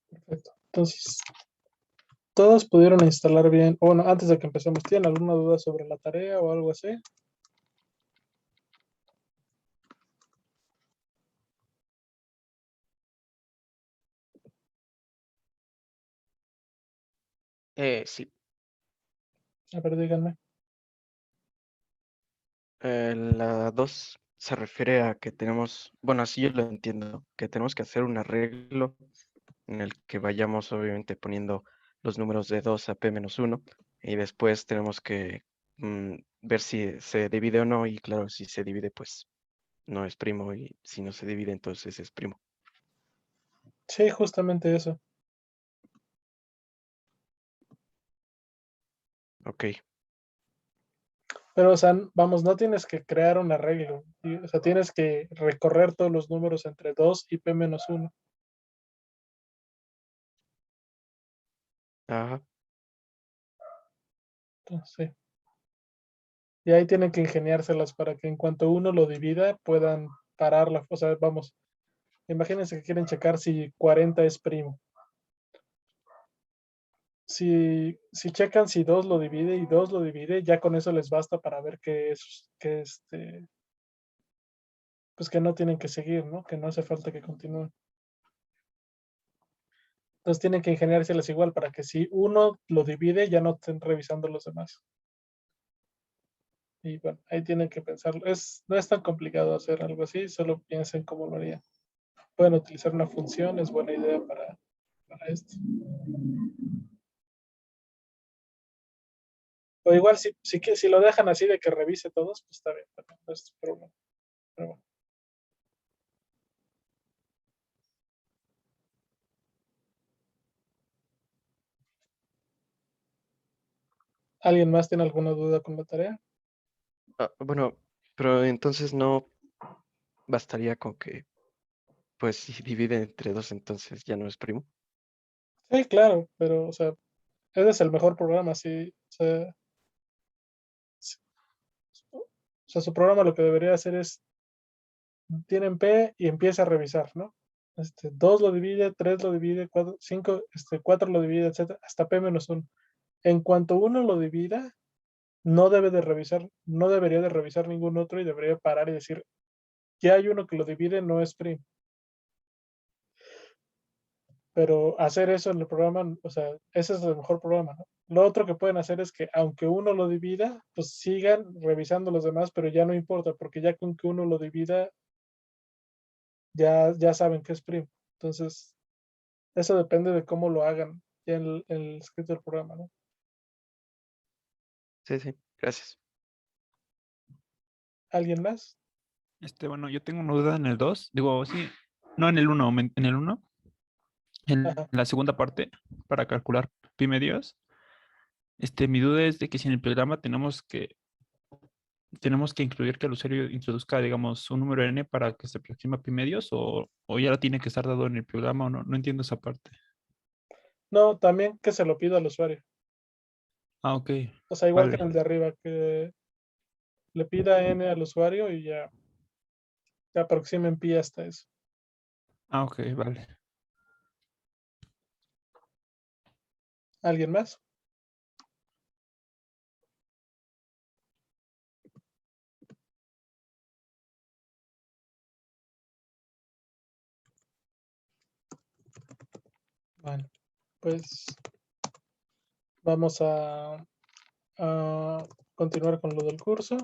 Perfecto. Entonces, todos pudieron instalar bien. Bueno, antes de que empecemos, ¿tienen alguna duda sobre la tarea o algo así? Sí. A ver, díganme. La 2 se refiere a que tenemos, bueno, así yo lo entiendo, que tenemos que hacer un arreglo en el que vayamos obviamente poniendo los números de 2 a p-1 y después tenemos que ver si se divide o no y claro, si se divide pues no es primo y si no se divide entonces es primo. Sí, justamente eso. Ok, Pero, o sea, vamos, no tienes que crear un arreglo. O sea, tienes que recorrer todos los números entre 2 y p-1. ajá, Entonces, sí. Y ahí tienen que ingeniárselas para que en cuanto uno lo divida puedan pararla. O sea, vamos, imagínense que quieren checar si 40 es primo. Si checan si 2 lo divide y 2 lo divide, ya con eso les basta para ver pues que no tienen que seguir, ¿no? Que no hace falta que continúen. Entonces tienen que ingeniárselas igual para que si uno lo divide, ya no estén revisando los demás. Y bueno, ahí tienen que pensarlo. No es tan complicado hacer algo así, solo piensen cómo lo harían. Pueden utilizar una función, es buena idea para esto. O igual, si lo dejan así de que revise todos, pues está bien, no es problema. Pero bueno. ¿Alguien más tiene alguna duda con la tarea? bueno, pero entonces no bastaría con que pues si divide entre 2 entonces ya no es primo. Sí, claro, pero, o sea, ese es el mejor programa, sí. O sea, su programa lo que debería hacer es, tienen P y empieza a revisar, ¿no? 2 lo divide, 3 lo divide, 4, 5, 4 lo divide, etcétera, hasta P-1. En cuanto uno lo divida, no debe de revisar, no debería de revisar ningún otro y debería parar y decir, ya hay uno que lo divide, no es primo. Pero hacer eso en el programa, o sea, ese es el mejor programa, ¿no? Lo otro que pueden hacer es que aunque uno lo divida, pues sigan revisando los demás, pero ya no importa, porque ya con que uno lo divida, ya saben que es primo. Entonces, eso depende de cómo lo hagan ya en el escrito del programa, ¿no? Sí, sí, gracias. ¿Alguien más? Bueno, yo tengo una duda en el 2, digo, sí, no en el 1, en el 1, en Ajá. la segunda parte, para calcular pi medios. Mi duda es de que si en el programa tenemos que incluir que el usuario introduzca, digamos, un número n para que se aproxime a pi medios o ya tiene que estar dado en el programa o no, no entiendo esa parte. No, también que se lo pida al usuario. Ah, ok, O sea, igual que vale. en el de arriba, que le pida n al usuario y ya aproximen pi hasta eso. Ah, ok, vale. ¿Alguien más? Bueno, pues vamos a continuar con lo del curso.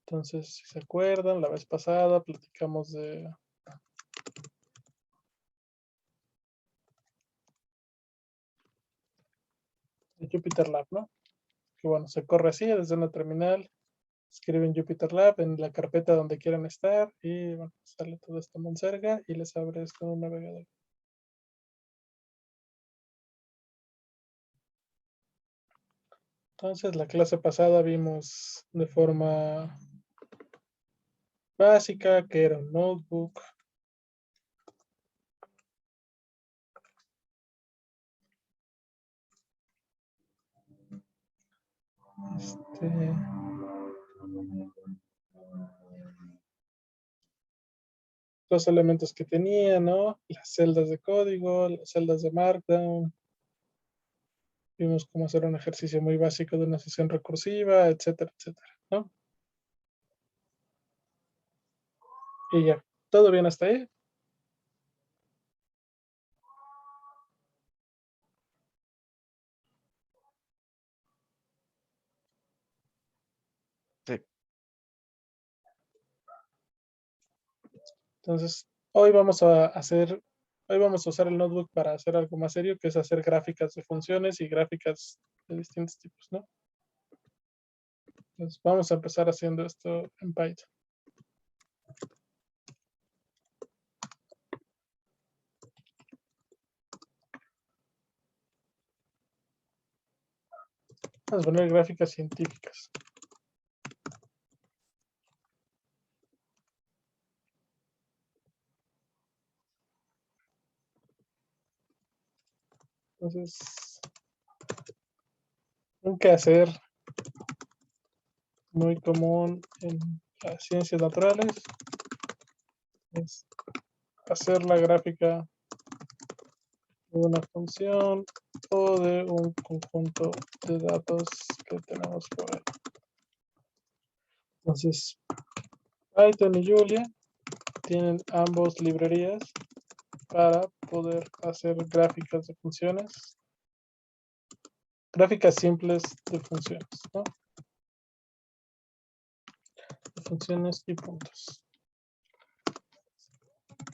Entonces, si se acuerdan, la vez pasada platicamos de Jupyter Lab, ¿no? Que bueno, se corre así desde una terminal, escriben Jupyter Lab en la carpeta donde quieran estar y bueno, sale todo esto monserga y les abre esto en un navegador. Entonces, la clase pasada vimos de forma básica que era un notebook. Este, los elementos que tenía, ¿no? Las celdas de código, las celdas de Markdown. Vimos cómo hacer un ejercicio muy básico de una sesión recursiva, etcétera, etcétera, ¿no? Y ya, ¿todo bien hasta ahí? Sí. Entonces, hoy vamos a usar el notebook para hacer algo más serio, que es hacer gráficas de funciones y gráficas de distintos tipos, ¿no? Entonces, vamos a empezar haciendo esto en Python. Vamos a poner gráficas científicas. Entonces, un quehacer muy común en las ciencias naturales es hacer la gráfica de una función o de un conjunto de datos que tenemos por ahí. Entonces, Python y Julia tienen ambos librerías para poder hacer gráficas de funciones, gráficas simples de funciones, ¿no? De funciones y puntos.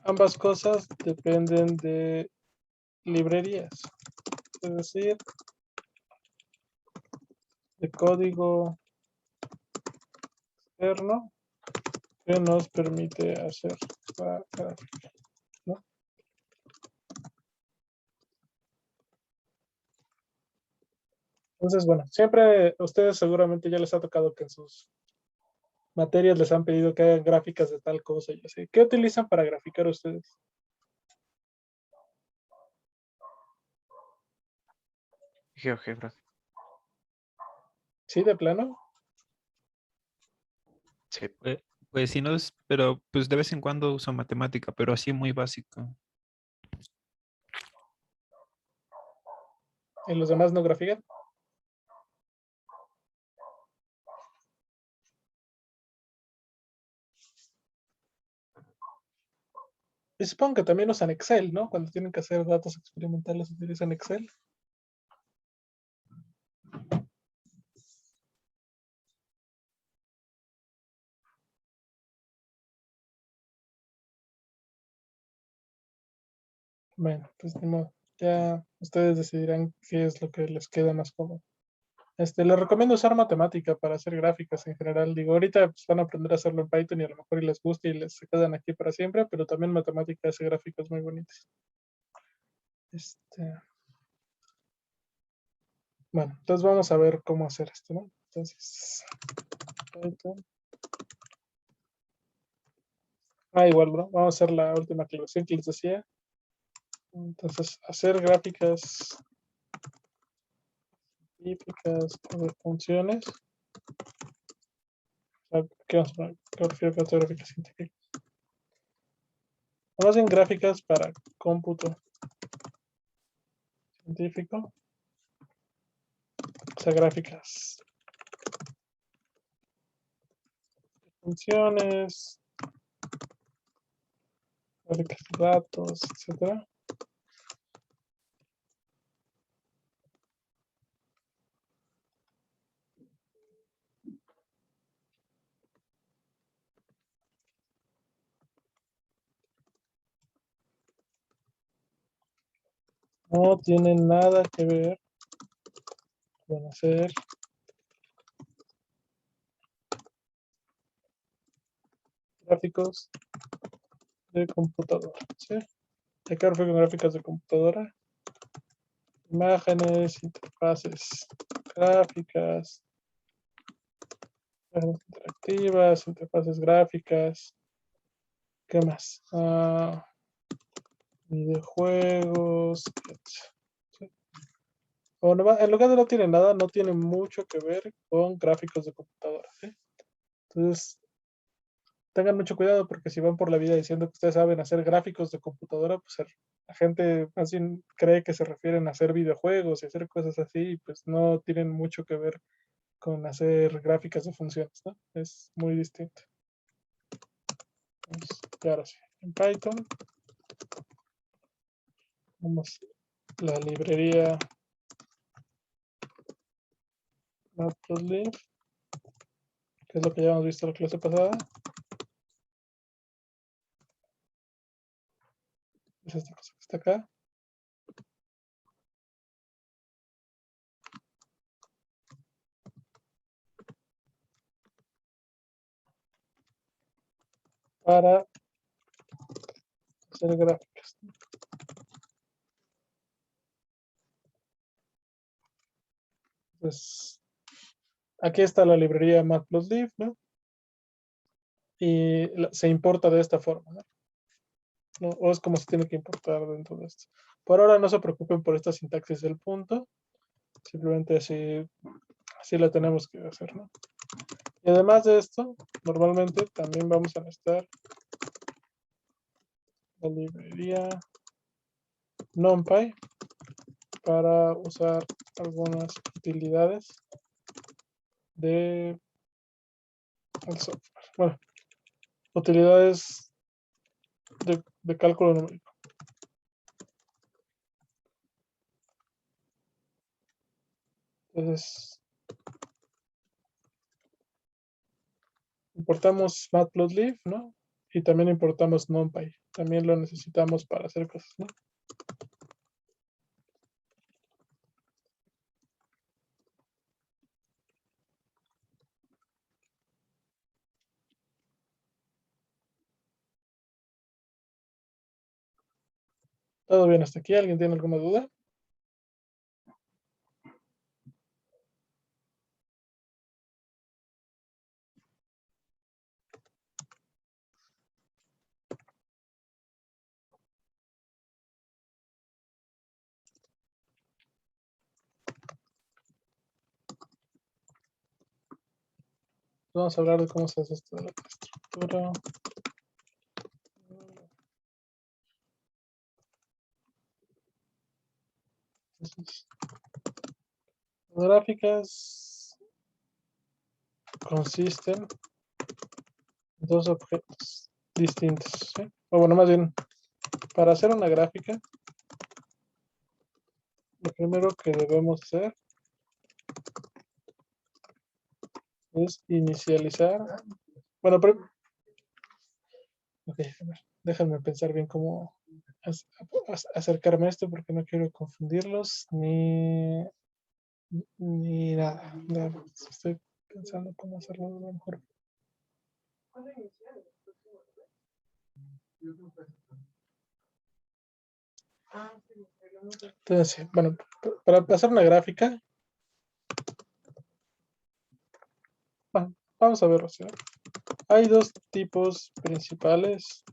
Ambas cosas dependen de librerías, es decir, de código externo que nos permite hacer la gráfica, ¿no? Entonces, bueno, siempre ustedes seguramente ya les ha tocado que en sus materias les han pedido que hagan gráficas de tal cosa y así. ¿Qué utilizan para graficar ustedes? GeoGebra. ¿Sí, de plano? Sí. Pues si no es, pero pues de vez en cuando uso matemática, pero así muy básico. ¿Y los demás no grafican? Y supongo que también usan Excel, ¿no? Cuando tienen que hacer datos experimentales utilizan Excel. Bueno, pues ni modo. Ya ustedes decidirán qué es lo que les queda más cómodo. Les recomiendo usar matemática para hacer gráficas en general. Digo, ahorita pues, van a aprender a hacerlo en Python y a lo mejor y les gusta y les se quedan aquí para siempre, pero también matemática hace gráficas muy bonitas. Bueno, entonces vamos a ver cómo hacer esto, ¿no? Entonces, Python. Igual, ¿no? Vamos a hacer la última aclaración que les decía. Entonces, hacer gráficas típicas de funciones. ¿Qué vamos a poner? ¿Qué refiero con gráficas científicas? Más bien gráficas para cómputo científico. O sea, gráficas de funciones, gráficas de datos, etcétera. No tienen nada que ver con hacer gráficos de computadora, ¿sí? ¿De qué refiero con gráficas de computadora? Imágenes, interfaces gráficas, interactivas, interfaces gráficas. ¿Qué más? Videojuegos. ¿Sí? En lugar de no tiene nada, no tiene mucho que ver con gráficos de computadora, ¿sí? Entonces, tengan mucho cuidado porque si van por la vida diciendo que ustedes saben hacer gráficos de computadora, pues la gente más bien cree que se refieren a hacer videojuegos y hacer cosas así, y pues no tienen mucho que ver con hacer gráficas de funciones, ¿no? Es muy distinto. Entonces, y ahora sí, en Python, vamos a la librería Matplotlib, que es lo que ya hemos visto en la clase pasada. Es esta cosa que está acá. Para hacer gráficas. Entonces, aquí está la librería Matplotlib, ¿no? Y se importa de esta forma, ¿no? ¿No? O es como se tiene que importar dentro de esto. Por ahora no se preocupen por esta sintaxis del punto. Simplemente así la tenemos que hacer, ¿no? Y además de esto, normalmente también vamos a necesitar la librería NumPy para usar algunas utilidades de el software. Bueno, utilidades de cálculo numérico. Entonces, importamos Matplotlib, ¿no? Y también importamos NumPy. También lo necesitamos para hacer cosas, ¿no? ¿Todo bien hasta aquí? ¿Alguien tiene alguna duda? Vamos a hablar de cómo se hace esto de la estructura. Entonces, las gráficas consisten en dos objetos distintos, ¿sí? O bueno, más bien, para hacer una gráfica, lo primero que debemos hacer es inicializar. Bueno, ok, a ver, déjenme pensar bien cómo acercarme a esto porque no quiero confundirlos ni nada. Estoy pensando cómo hacerlo de lo mejor. Entonces, sí, bueno, para hacer una gráfica, bueno, vamos a verlo, ¿sí? Hay dos tipos principales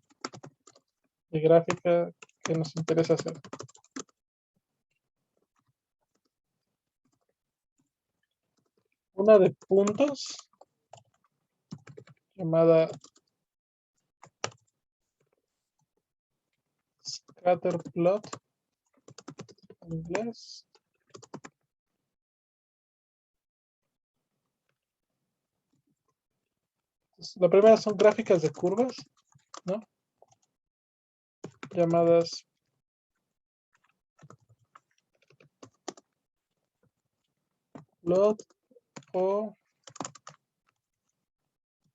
de gráfica que nos interesa hacer. Una de puntos, llamada scatterplot en inglés. Entonces, la primera son gráficas de curvas, ¿no? Llamadas plot o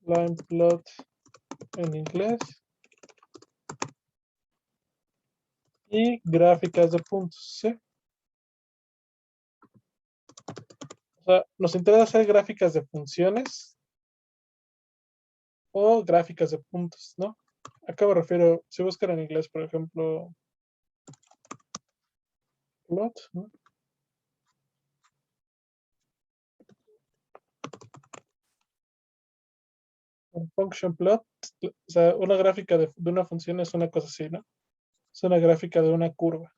line plot en inglés. Y gráficas de puntos, ¿sí? O sea, nos interesa hacer gráficas de funciones o gráficas de puntos, ¿no? Acá me refiero, si buscan en inglés, por ejemplo, plot, ¿no? Un function plot, o sea, una gráfica de una función es una cosa así, ¿no? Es una gráfica de una curva.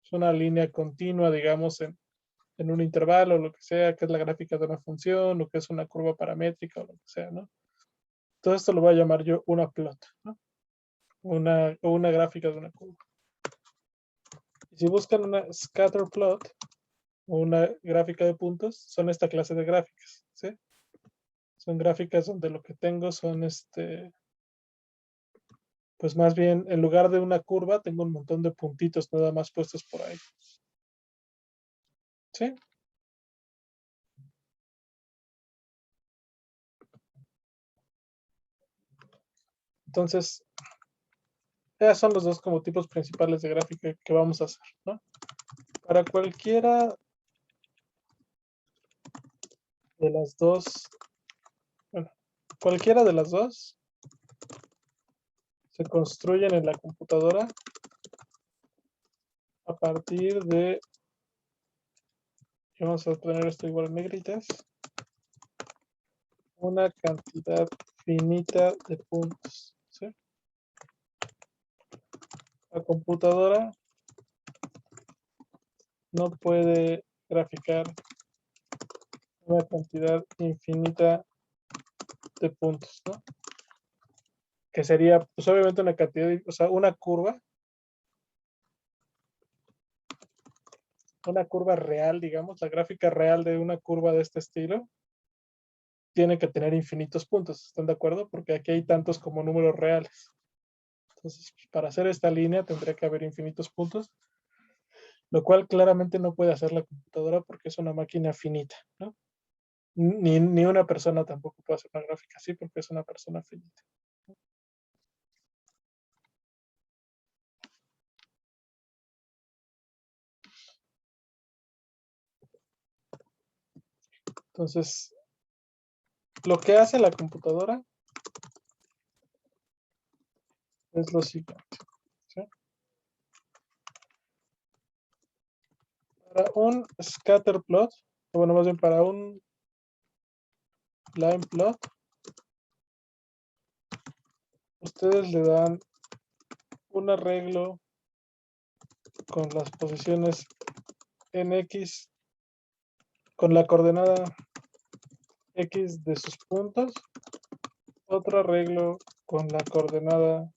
Es una línea continua, digamos, en un intervalo, lo que sea, que es la gráfica de una función, o que es una curva paramétrica, o lo que sea, ¿no? Todo esto lo voy a llamar yo una plot, ¿no? Una gráfica de una curva. Y si buscan una scatter plot, o una gráfica de puntos, son esta clase de gráficas, ¿sí? Son gráficas donde lo que tengo son pues más bien, en lugar de una curva, tengo un montón de puntitos nada más puestos por ahí. ¿Sí? Entonces, esos son los dos como tipos principales de gráfica que vamos a hacer, ¿no? Para cualquiera de las dos, bueno, cualquiera de las dos se construyen en la computadora a partir de, vamos a poner esto igual en negritas, una cantidad finita de puntos, ¿sí? La computadora no puede graficar una cantidad infinita de puntos, ¿no? Que sería, pues obviamente una cantidad, o sea, una curva real, digamos, la gráfica real de una curva de este estilo, tiene que tener infinitos puntos, ¿están de acuerdo? Porque aquí hay tantos como números reales. Entonces, pues, para hacer esta línea tendría que haber infinitos puntos, lo cual claramente no puede hacer la computadora porque es una máquina finita, ¿no? Ni una persona tampoco puede hacer una gráfica así porque es una persona finita. Entonces, lo que hace la computadora es lo siguiente, ¿sí? Para un scatter plot, o bueno, más bien para un line plot, ustedes le dan un arreglo con las posiciones en X, con la coordenada X de sus puntos, otro arreglo con la coordenada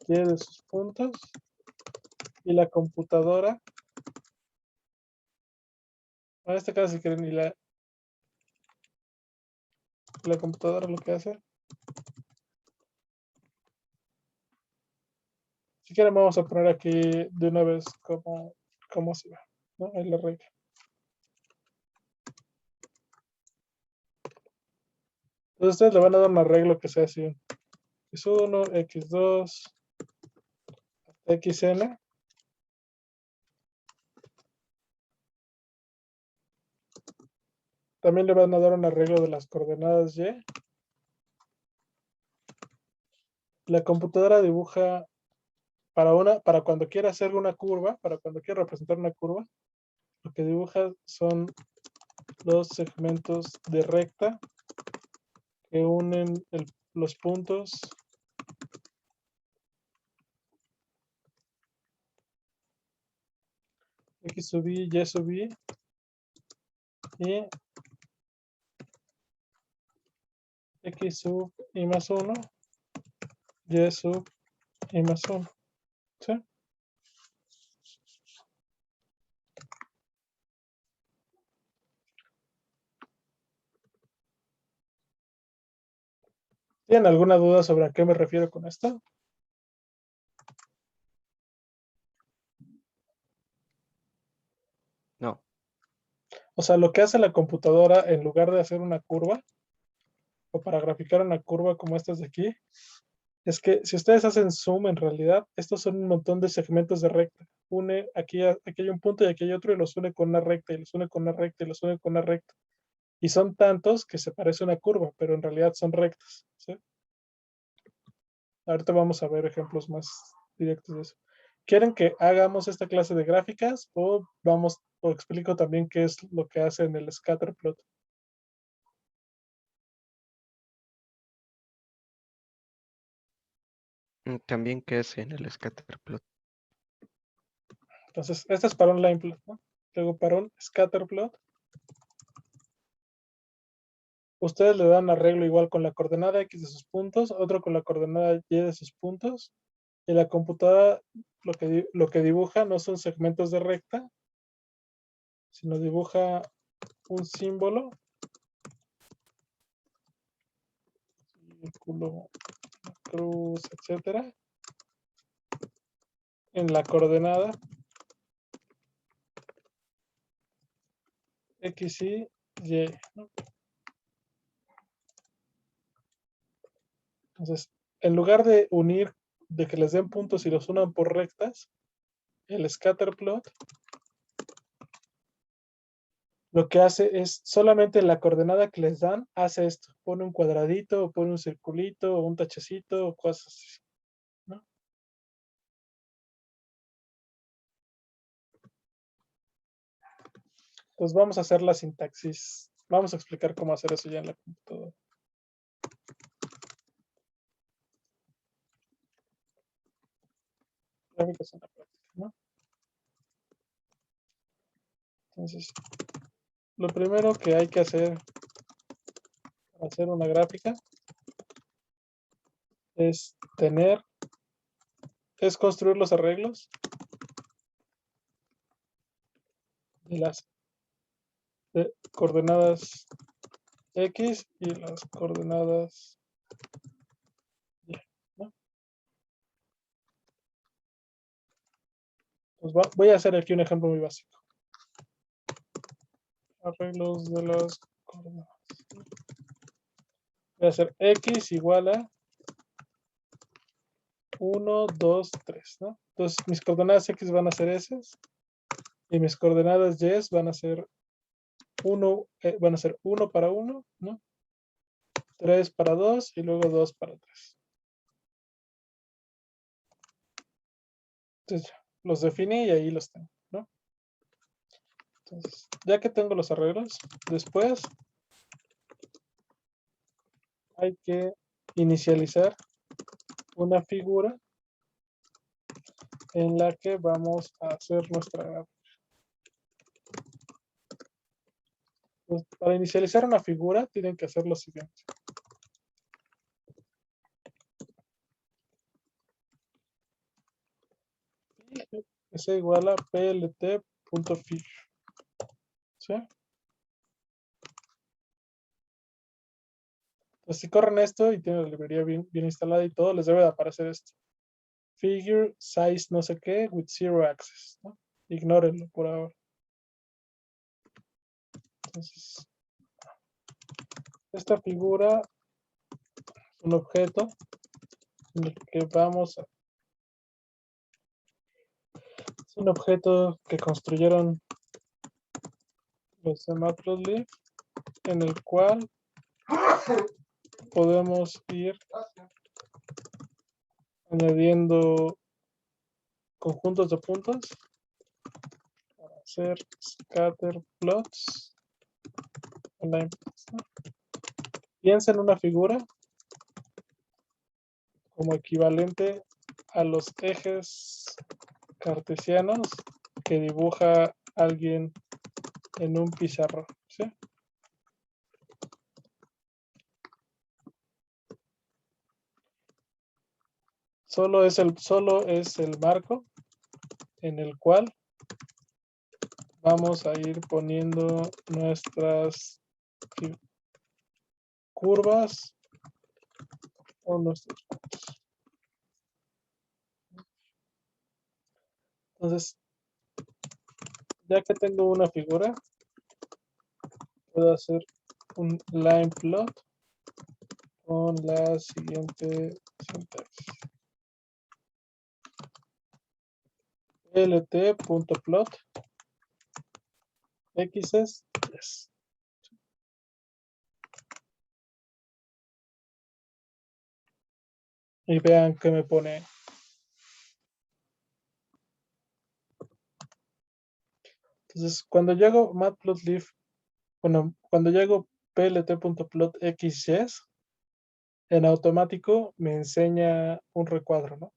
Y de sus puntos, y la computadora, en este caso si quieren, y la computadora lo que hace, si quieren vamos a poner aquí de una vez cómo se va, ¿no? El arreglo. Entonces ustedes le van a dar un arreglo que sea así, x1, x2, xn. También le van a dar un arreglo de las coordenadas y. La computadora dibuja para cuando quiera hacer una curva, para cuando quiera representar una curva, lo que dibuja son los segmentos de recta que unen los puntos x sub i, y sub i y x sub i más 1, y sub i más 1. ¿Sí? ¿Tienen alguna duda sobre a qué me refiero con esto? No. O sea, lo que hace la computadora en lugar de hacer una curva, o para graficar una curva como estas de aquí, es que si ustedes hacen zoom, en realidad, estos son un montón de segmentos de recta. Aquí hay un punto y aquí hay otro y los une con una recta y los une con una recta y los une con una recta. Y son tantos que se parece una curva, pero en realidad son rectas, ¿sí? Ahorita vamos a ver ejemplos más directos de eso. ¿Quieren que hagamos esta clase de gráficas o explico también qué es lo que hace en el scatter plot? También que es en el scatter plot. Entonces, este es para un line plot, ¿no? Luego para un scatter plot, Ustedes le dan arreglo igual con la coordenada X de sus puntos, otro con la coordenada Y de sus puntos. Y la computadora lo que dibuja no son segmentos de recta, sino dibuja un símbolo, círculo, cruz, etcétera, en la coordenada X, Y, Y, ¿no? Entonces, en lugar de unir, de que les den puntos y los unan por rectas, el scatter plot lo que hace es solamente la coordenada que les dan, hace esto. Pone un cuadradito, o pone un circulito, o un tachecito, o cosas así, ¿no? Entonces vamos a hacer la sintaxis. Vamos a explicar cómo hacer eso ya en la computadora. Gráficos en la práctica, ¿no? Entonces, lo primero que hay que hacer para hacer una gráfica es construir los arreglos de las coordenadas X y las coordenadas Y, ¿no? Pues voy a hacer aquí un ejemplo muy básico. Arreglos de las coordenadas. Voy a hacer X igual a 1, 2, 3, ¿no? Entonces mis coordenadas X van a ser esas y mis coordenadas Y van a ser 1 para 1, ¿no? 3 para 2 y luego 2 para 3. Entonces los definí y ahí los tengo, ¿no? Entonces, ya que tengo los arreglos, después hay que inicializar una figura en la que vamos a hacer nuestra gráfica. Pues, para inicializar una figura tienen que hacer lo siguiente. Es igual a plt.figure. ¿Sí? Entonces, si corren esto y tienen la librería bien instalada y todo, les debe de aparecer esto. Figure size no sé qué with zero access, ¿no? Ignórenlo por ahora. Entonces, esta figura es un objeto en el que es un objeto que construyeron los de Matplotlib, en el cual podemos ir añadiendo conjuntos de puntos para hacer scatter plots. Piensa en una figura como equivalente a los ejes cartesianos que dibuja alguien en un pizarrón, ¿sí? Solo es el marco en el cual vamos a ir poniendo nuestras curvas o nuestros puntos. Entonces, ya que tengo una figura, puedo hacer un line plot con la siguiente sintaxis. lt.plot x es 10. Y vean que me pone. Entonces, cuando yo hago matplotlib, cuando yo hago plt.plot xys, en automático me enseña un recuadro, ¿no?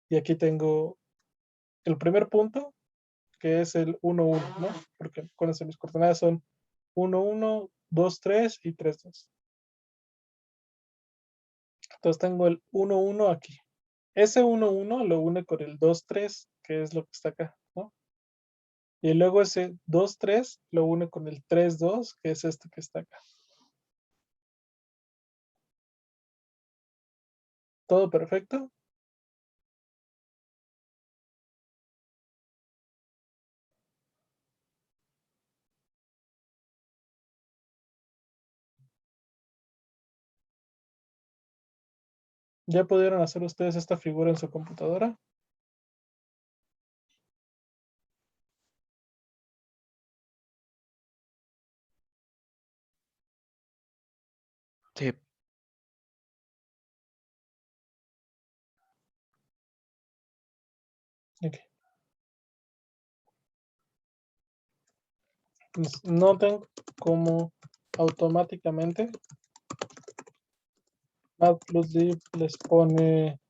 Y aquí tengo el primer punto, que es el 1, 1, ¿no? Porque acuérdense, mis coordenadas son 1, 1, 2, 3 y 3, 2. Entonces tengo el 1, 1 aquí. Ese 1, 1 lo une con el 2, 3, que es lo que está acá, ¿no? Y luego ese 2, 3 lo une con el 3, 2, que es este que está acá. ¿Todo perfecto? ¿Ya pudieron hacer ustedes esta figura en su computadora? Sí, Ok. Pues noten cómo automáticamente Matplotlib les pone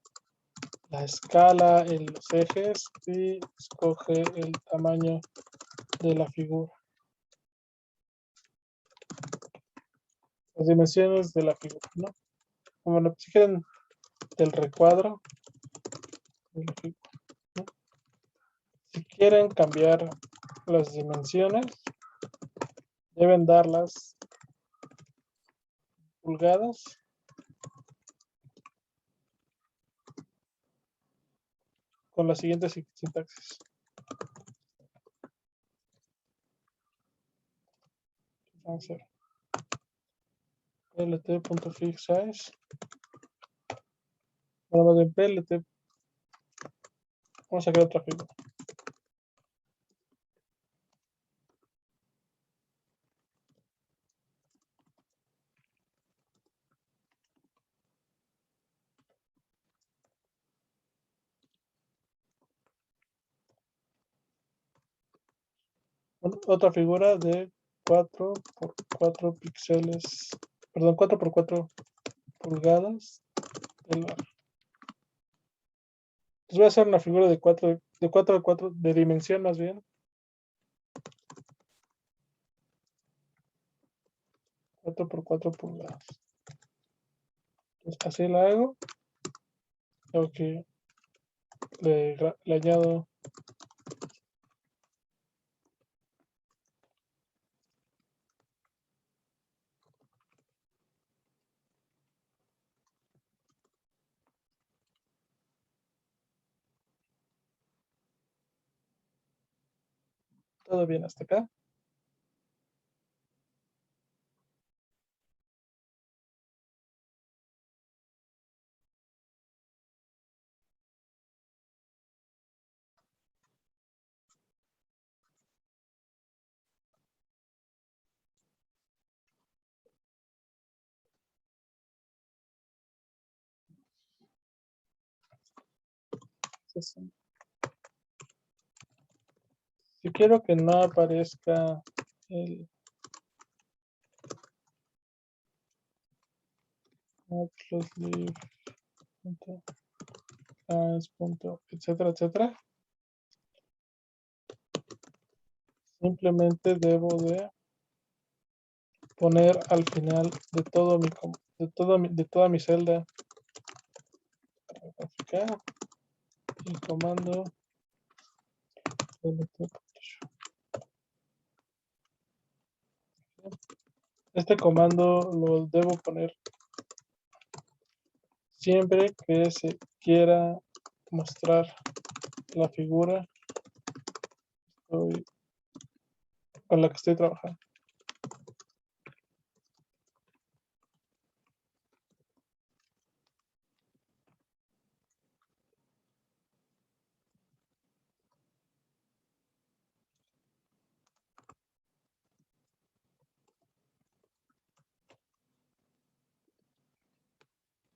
la escala en los ejes y escoge el tamaño de la figura. Las dimensiones de la figura, ¿no? Como lo si quieren del recuadro de la figura, ¿no? Si quieren cambiar las dimensiones, deben darlas pulgadas con la siguiente sintaxis. Vamos a ver. plt.fixsize. Bueno, de plt. Vamos a crear otra figura. Otra figura de 4 por 4 píxeles, perdón, 4 por 4 pulgadas de largo. Entonces voy a hacer una figura de 4 a 4 de dimensión más bien. 4 por 4 pulgadas. Entonces así la hago. Tengo que le añado todo bien hasta acá. Entonces, si quiero que no aparezca el matplotlib, etcétera, etcétera, simplemente debo de poner al final de todo de toda mi celda graficar el comando plt.show. Este comando lo debo poner siempre que se quiera mostrar la figura con la que estoy trabajando.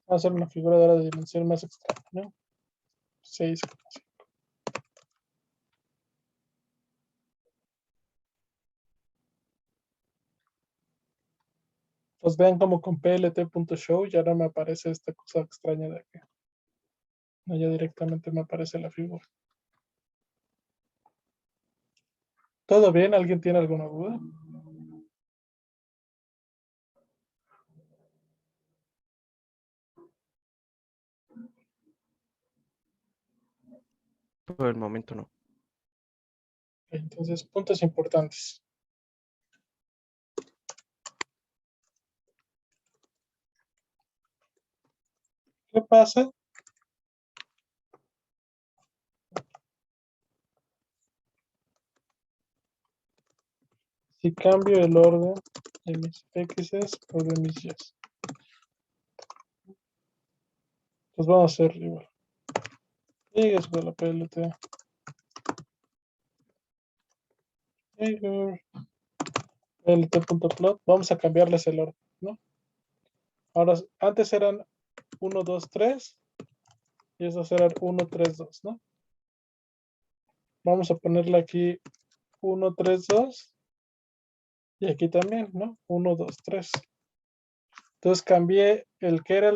Vamos a hacer una figura de ahora de dimensión más extraña, ¿no? 6. Pues vean como con plt.show ya no me aparece esta cosa extraña de aquí. No, ya directamente me aparece la figura. ¿Todo bien? ¿Alguien tiene alguna duda? Por el momento no. Entonces, puntos importantes. ¿Qué pasa? Si cambio el orden de mis x's por de mis y's. Pues vamos a hacer igual. Sigue sobre la PLT. PLT.plot. Vamos a cambiarles el orden, ¿no? Ahora, antes eran 1, 2, 3. Y estos eran 1, 3, 2, ¿no? Vamos a ponerle aquí 1, 3, 2. Y aquí también, ¿no? 1, 2, 3. Entonces cambié el que era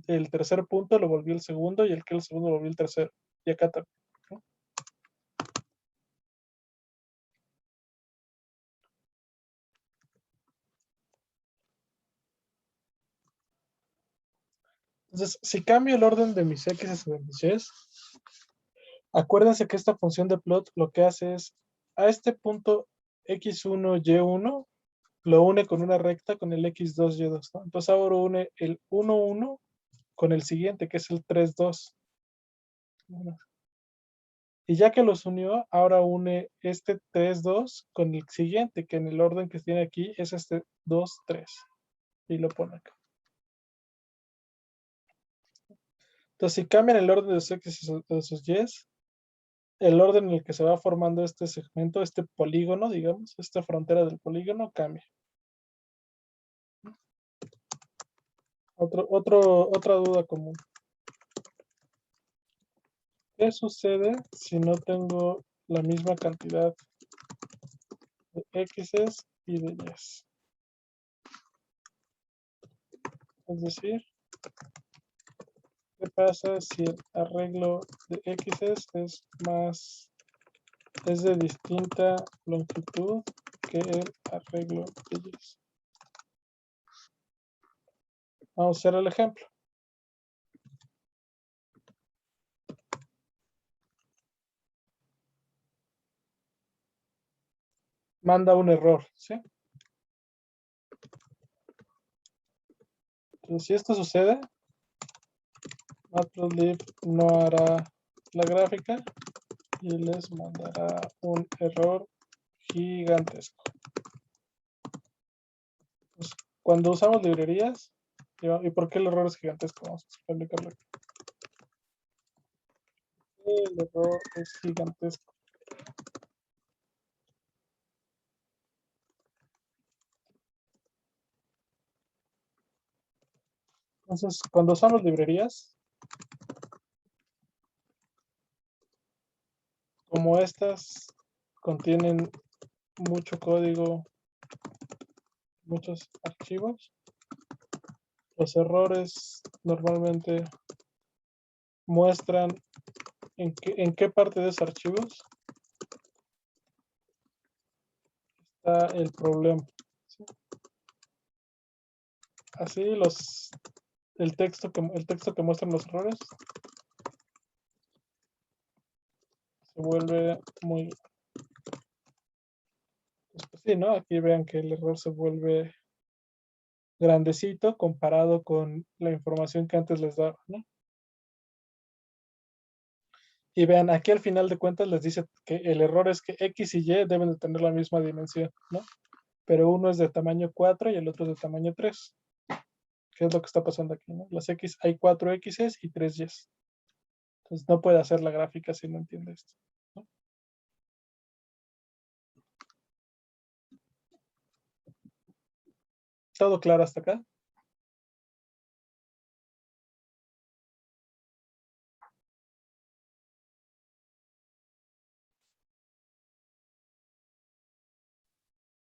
el tercer punto, lo volví el segundo, y el que era el segundo lo volví el tercero. Y acá también, ¿no? Entonces, si cambio el orden de mis x y de mis y, acuérdense que esta función de plot lo que hace es a este punto x1, y1 lo une con una recta con el x2, y2, ¿no? Entonces ahora une el 1, 1 con el siguiente, que es el 3, 2. Y ya que los unió, ahora une este 3, 2 con el siguiente, que en el orden que tiene aquí es este 2, 3. Y lo pone acá. Entonces, si cambian el orden de sus x y de sus y, el orden en el que se va formando este segmento, este polígono, digamos, esta frontera del polígono cambia. Otra duda común. ¿Qué sucede si no tengo la misma cantidad de x's y de y's? Es decir, ¿qué pasa si el arreglo de x's es de distinta longitud que el arreglo de y's? Vamos a hacer el ejemplo. Manda un error, ¿sí? Entonces, si esto sucede, Matplotlib no hará la gráfica y les mandará un error gigantesco. Pues, cuando usamos librerías, ¿y por qué el error es gigantesco? Vamos a explicarlo aquí. El error es gigantesco. Entonces, cuando usamos librerías, como estas contienen mucho código, muchos archivos, los errores normalmente muestran en qué parte de esos archivos está el problema. ¿Sí? Así el texto que muestran los errores se vuelve muy... Pues sí, ¿no? Aquí vean que el error se vuelve grandecito comparado con la información que antes les daba, ¿no? Y vean, aquí al final de cuentas les dice que el error es que X y Y deben de tener la misma dimensión, ¿no? Pero uno es de tamaño 4 y el otro es de tamaño 3. ¿Qué es lo que está pasando aquí, no? Las X, hay 4 X's y 3 Y's. Entonces no puede hacer la gráfica si no entiende esto, ¿no? ¿Todo claro hasta acá?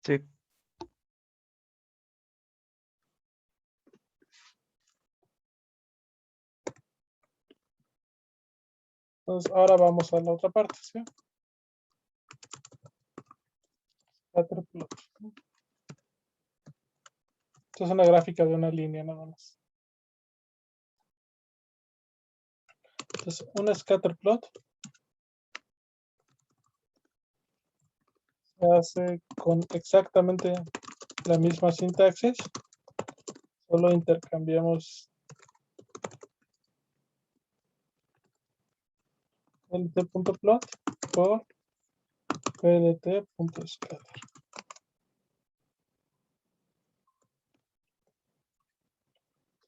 Sí, Entonces ahora vamos a la otra parte, ¿sí? Scatterplot. Esto es una gráfica de una línea nada más. Entonces, una scatterplot Se hace con exactamente la misma sintaxis, solo intercambiamos plt.plot por plt.scatter.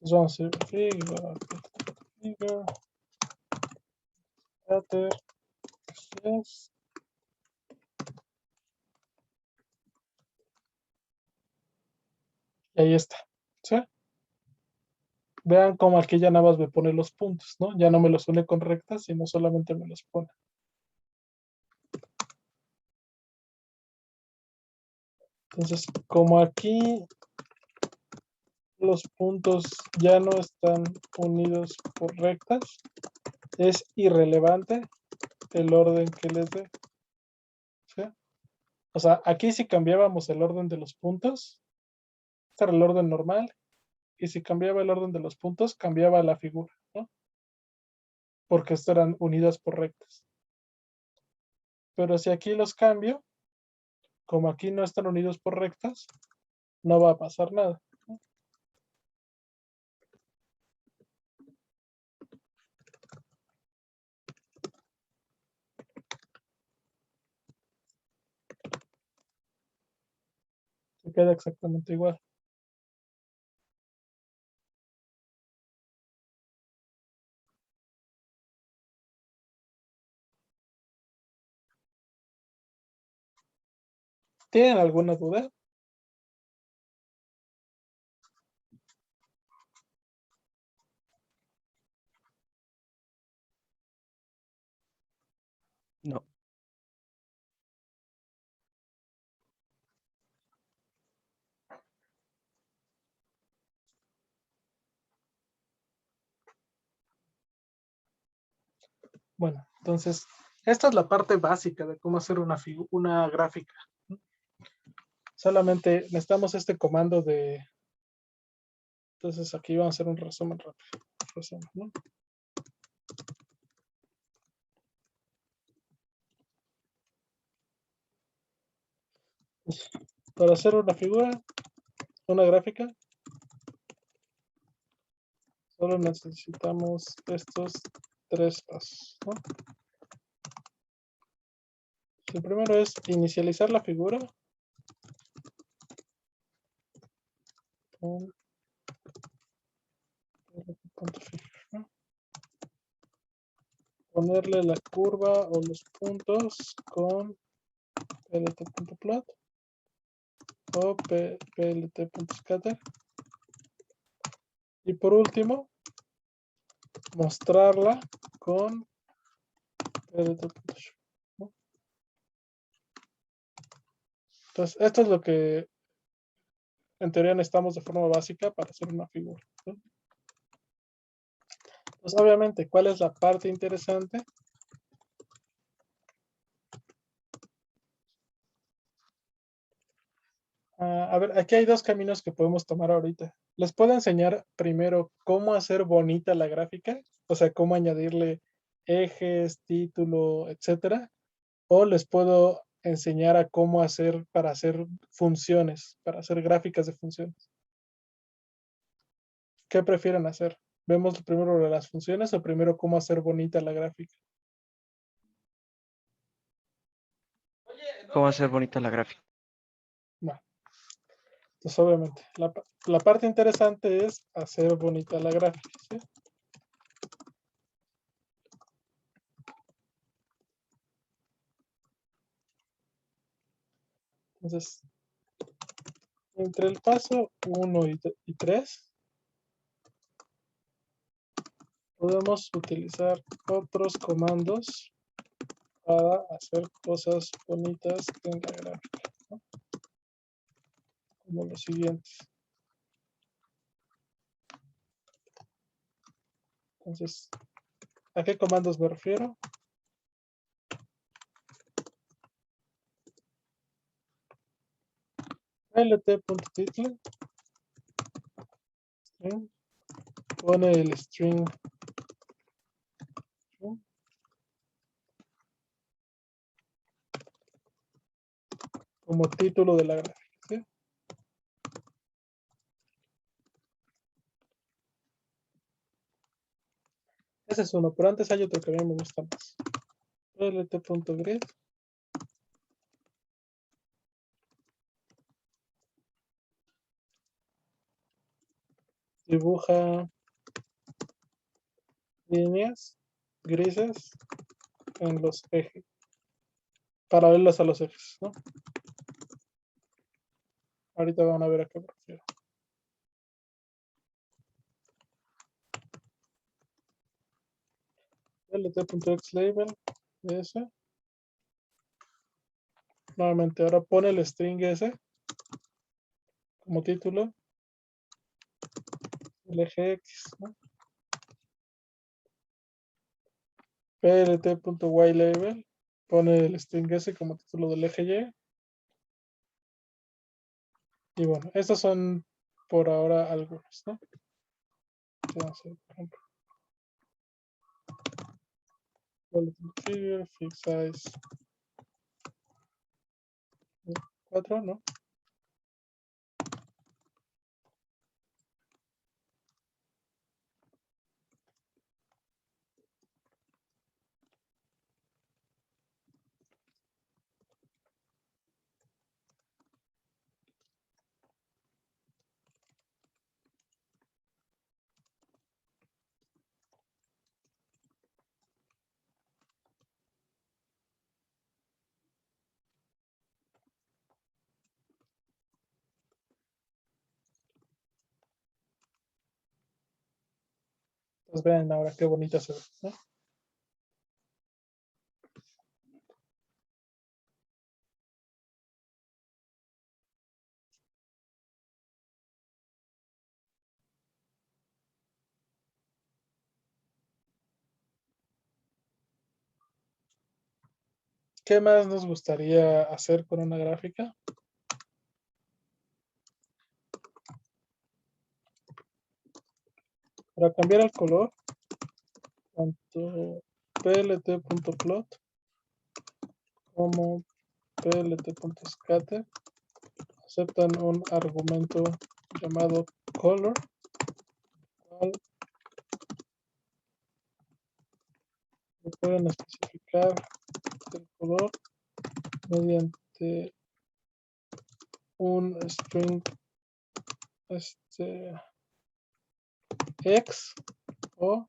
Entonces vamos a hacer figure, scatter, yes. Y ahí está, ¿sí? Vean cómo aquí ya nada más me pone los puntos, ¿no? Ya no me los une con rectas, sino solamente me los pone. Entonces, como aquí los puntos ya no están unidos por rectas, es irrelevante el orden que les dé, ¿sí? O sea, aquí si cambiábamos el orden de los puntos, este era el orden normal, y si cambiaba el orden de los puntos, cambiaba la figura, ¿no? Porque estas eran unidas por rectas. Pero si aquí los cambio, como aquí no están unidos por rectas, no va a pasar nada. Se queda exactamente igual. ¿Tienen alguna duda? No. Bueno, entonces, esta es la parte básica de cómo hacer una gráfica. Solamente necesitamos este comando de... Entonces aquí vamos a hacer un resumen rápido. Resumen, ¿no? Para hacer una figura, una gráfica, solo necesitamos estos tres pasos, ¿no? El primero es inicializar la figura con punto figure, ¿no? Ponerle la curva o los puntos con plt.plot o plt.scatter. Y por último, mostrarla con plt.show, ¿no? Entonces, esto es lo que en teoría necesitamos de forma básica para hacer una figura, ¿no? Pues obviamente, ¿cuál es la parte interesante? A ver, aquí hay dos caminos que podemos tomar ahorita. Les puedo enseñar primero cómo hacer bonita la gráfica, o sea, cómo añadirle ejes, título, etcétera. O les puedo enseñar a cómo hacer para hacer funciones, para hacer gráficas de funciones. ¿Qué prefieren hacer? ¿Vemos primero las funciones o primero cómo hacer bonita la gráfica? ¿Cómo hacer bonita la gráfica? Bueno, pues obviamente, la parte interesante es hacer bonita la gráfica, ¿sí? Entonces, entre el paso 1 y 3, podemos utilizar otros comandos para hacer cosas bonitas en la gráfica, ¿no? Como los siguientes. Entonces, ¿a qué comandos me refiero? lt.title string, pone el string como título de la gráfica, ¿sí? Ese es uno, pero antes hay otro que a mí me gusta más. plt.grid. Dibuja líneas grises en los ejes, paralelas a los ejes, ¿no? Ahorita van a ver a qué me refiero. lt.xlabel, ese. Nuevamente, ahora pone el string ese como título, el eje X, ¿no? plt.ylabel, pone el string ese como título del eje Y. Y bueno, estos son por ahora algunos, ¿no? Vamos a ver, por ejemplo, figure, fix size 4, ¿no? Pues vean ahora qué bonita se ve, ¿no? ¿Qué más nos gustaría hacer con una gráfica? Para cambiar el color, tanto plt.plot como plt.scatter aceptan un argumento llamado color, cual pueden especificar el color mediante un string X o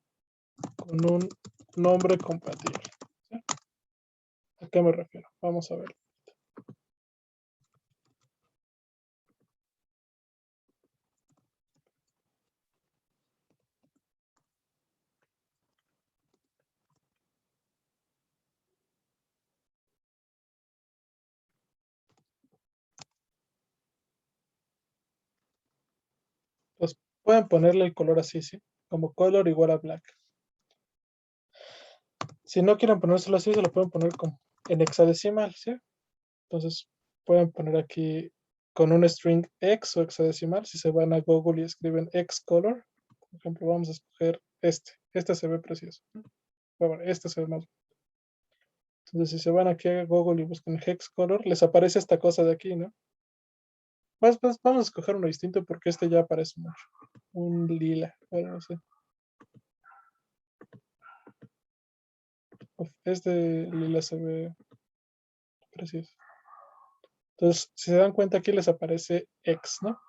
con un nombre compatible, ¿sí? ¿A qué me refiero? Vamos a ver. Pues pueden ponerle el color así, ¿sí? Como color igual a black. Si no quieren ponérselo así, se lo pueden poner como en hexadecimal, ¿sí? Entonces pueden poner aquí con un string X o hexadecimal. Si se van a Google y escriben Xcolor, por ejemplo, vamos a escoger este. Este se ve precioso. Bueno, este se ve más. Entonces, si se van aquí a Google y buscan Hexcolor, les aparece esta cosa de aquí, ¿no? Vamos a escoger uno distinto porque este ya aparece mucho. Un lila, bueno, no sé. Este lila se ve precioso. Entonces, si se dan cuenta, aquí les aparece X, ¿no?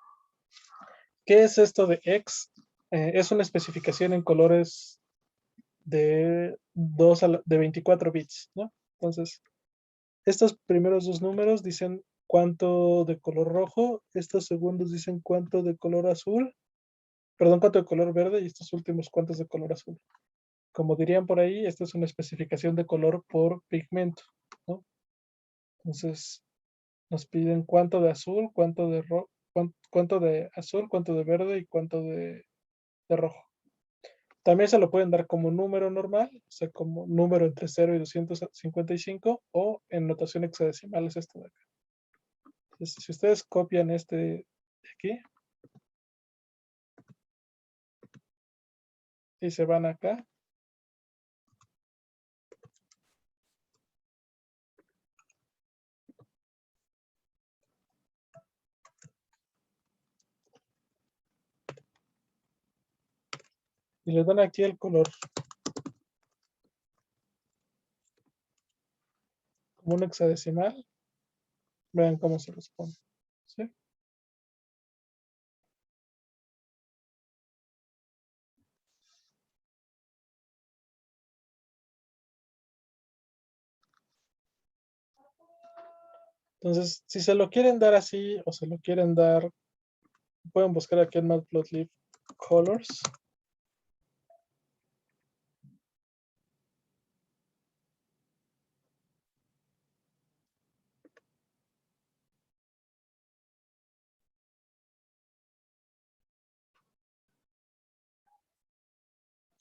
¿Qué es esto de X? Es una especificación en colores de 24 bits, ¿no? Entonces, estos primeros dos números dicen cuánto de color rojo, estos segundos dicen cuánto de color azul, perdón, cuánto de color verde y estos últimos cuántos de color azul. Como dirían por ahí, esta es una especificación de color por pigmento, ¿no? Entonces, nos piden cuánto de azul, cuánto de rojo, cuánto de azul, cuánto de verde y cuánto de rojo. También se lo pueden dar como número normal, o sea, como número entre 0 y 255, o en notación hexadecimal es esto de acá. Entonces, si ustedes copian este de aquí y se van acá, y le dan aquí el color como un hexadecimal, vean cómo se responde. ¿Sí? Entonces, si se lo quieren dar así o se lo quieren dar, pueden buscar aquí en Matplotlib Colors.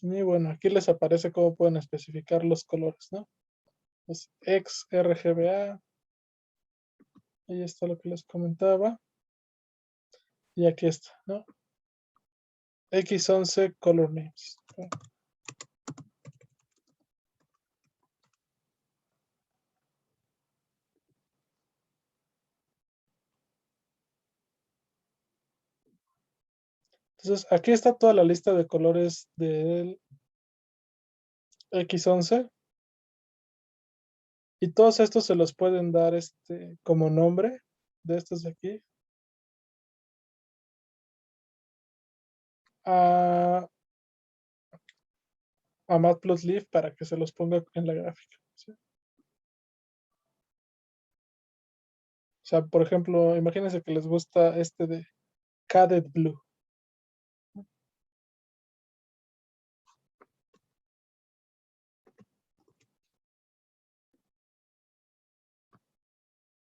Y bueno, aquí les aparece cómo pueden especificar los colores, ¿no? Pues XRGBA, ahí está lo que les comentaba. Y aquí está, ¿no? X11 Color Names. Entonces, aquí está toda la lista de colores del X11. Y todos estos se los pueden dar como nombre de estos de aquí. A Matplotlib para que se los ponga en la gráfica. ¿Sí? O sea, por ejemplo, imagínense que les gusta este de Cadet Blue.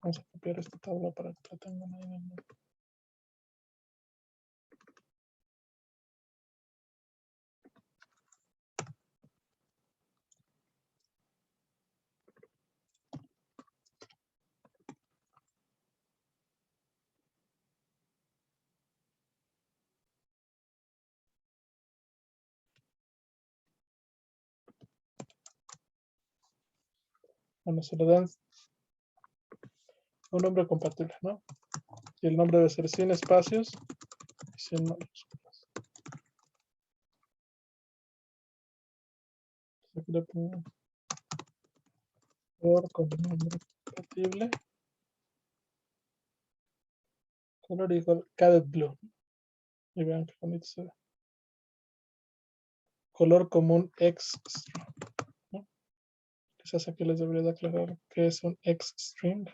Vamos a copiar esta tabla para que la tengan ahí en el mapa. Bueno, se le dan un nombre compatible, ¿no? Y el nombre debe ser sin espacios y sin mayúsculas. Aquí le pongo color con el nombre compatible. Color igual Cadet Blue. Y vean qué bonito se ve. Color común X-String, ¿no? Quizás aquí les debería de aclarar qué es un X-String.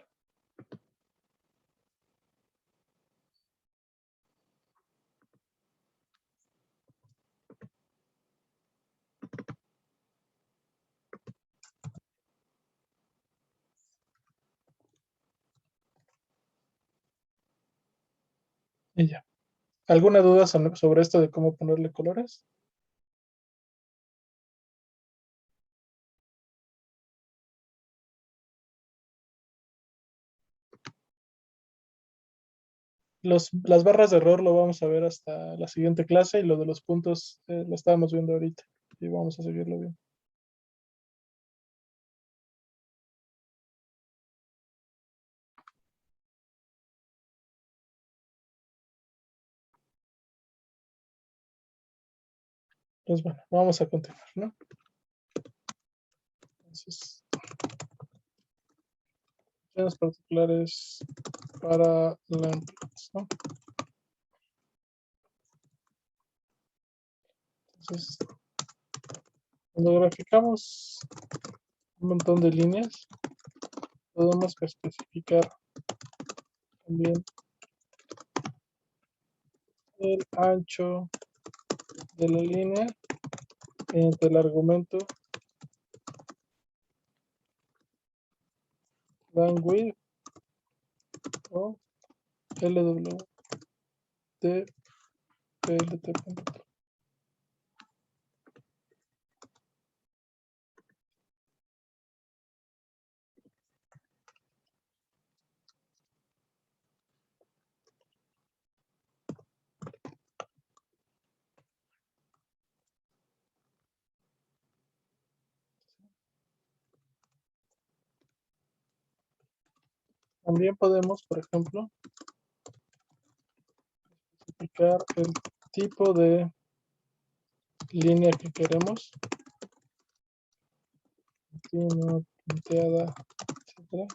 Y ya. ¿Alguna duda sobre esto de cómo ponerle colores? Las barras de error lo vamos a ver hasta la siguiente clase y lo de los puntos lo estábamos viendo ahorita y vamos a seguirlo viendo. Pues bueno, vamos a continuar, ¿no? Entonces, funciones particulares para landplots, ¿no? Entonces, cuando graficamos un montón de líneas, podemos especificar también el ancho de la línea entre el argumento landwidth o LWT PLT. También podemos, por ejemplo, especificar el tipo de línea que queremos. Continua, punteada, etcétera.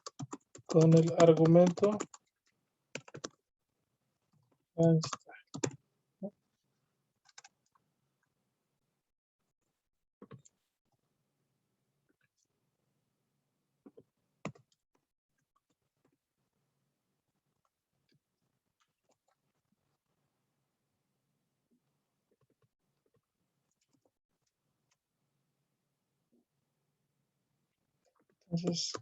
Con el argumento line style. Entonces,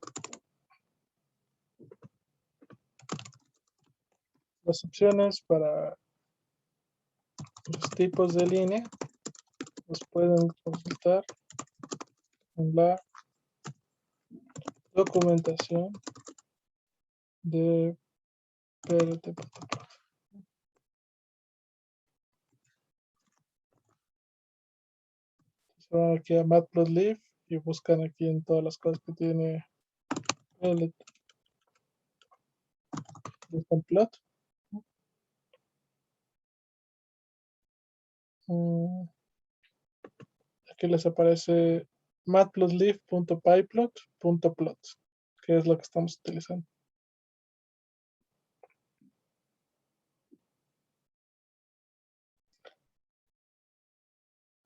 las opciones para los tipos de línea los pueden consultar en la documentación de PLT.plot. Se van aquí a Matplotlib y buscan aquí en todas las cosas que tiene PLT.plot. Aquí les aparece matplotlib.pyplot.plot, que es lo que estamos utilizando.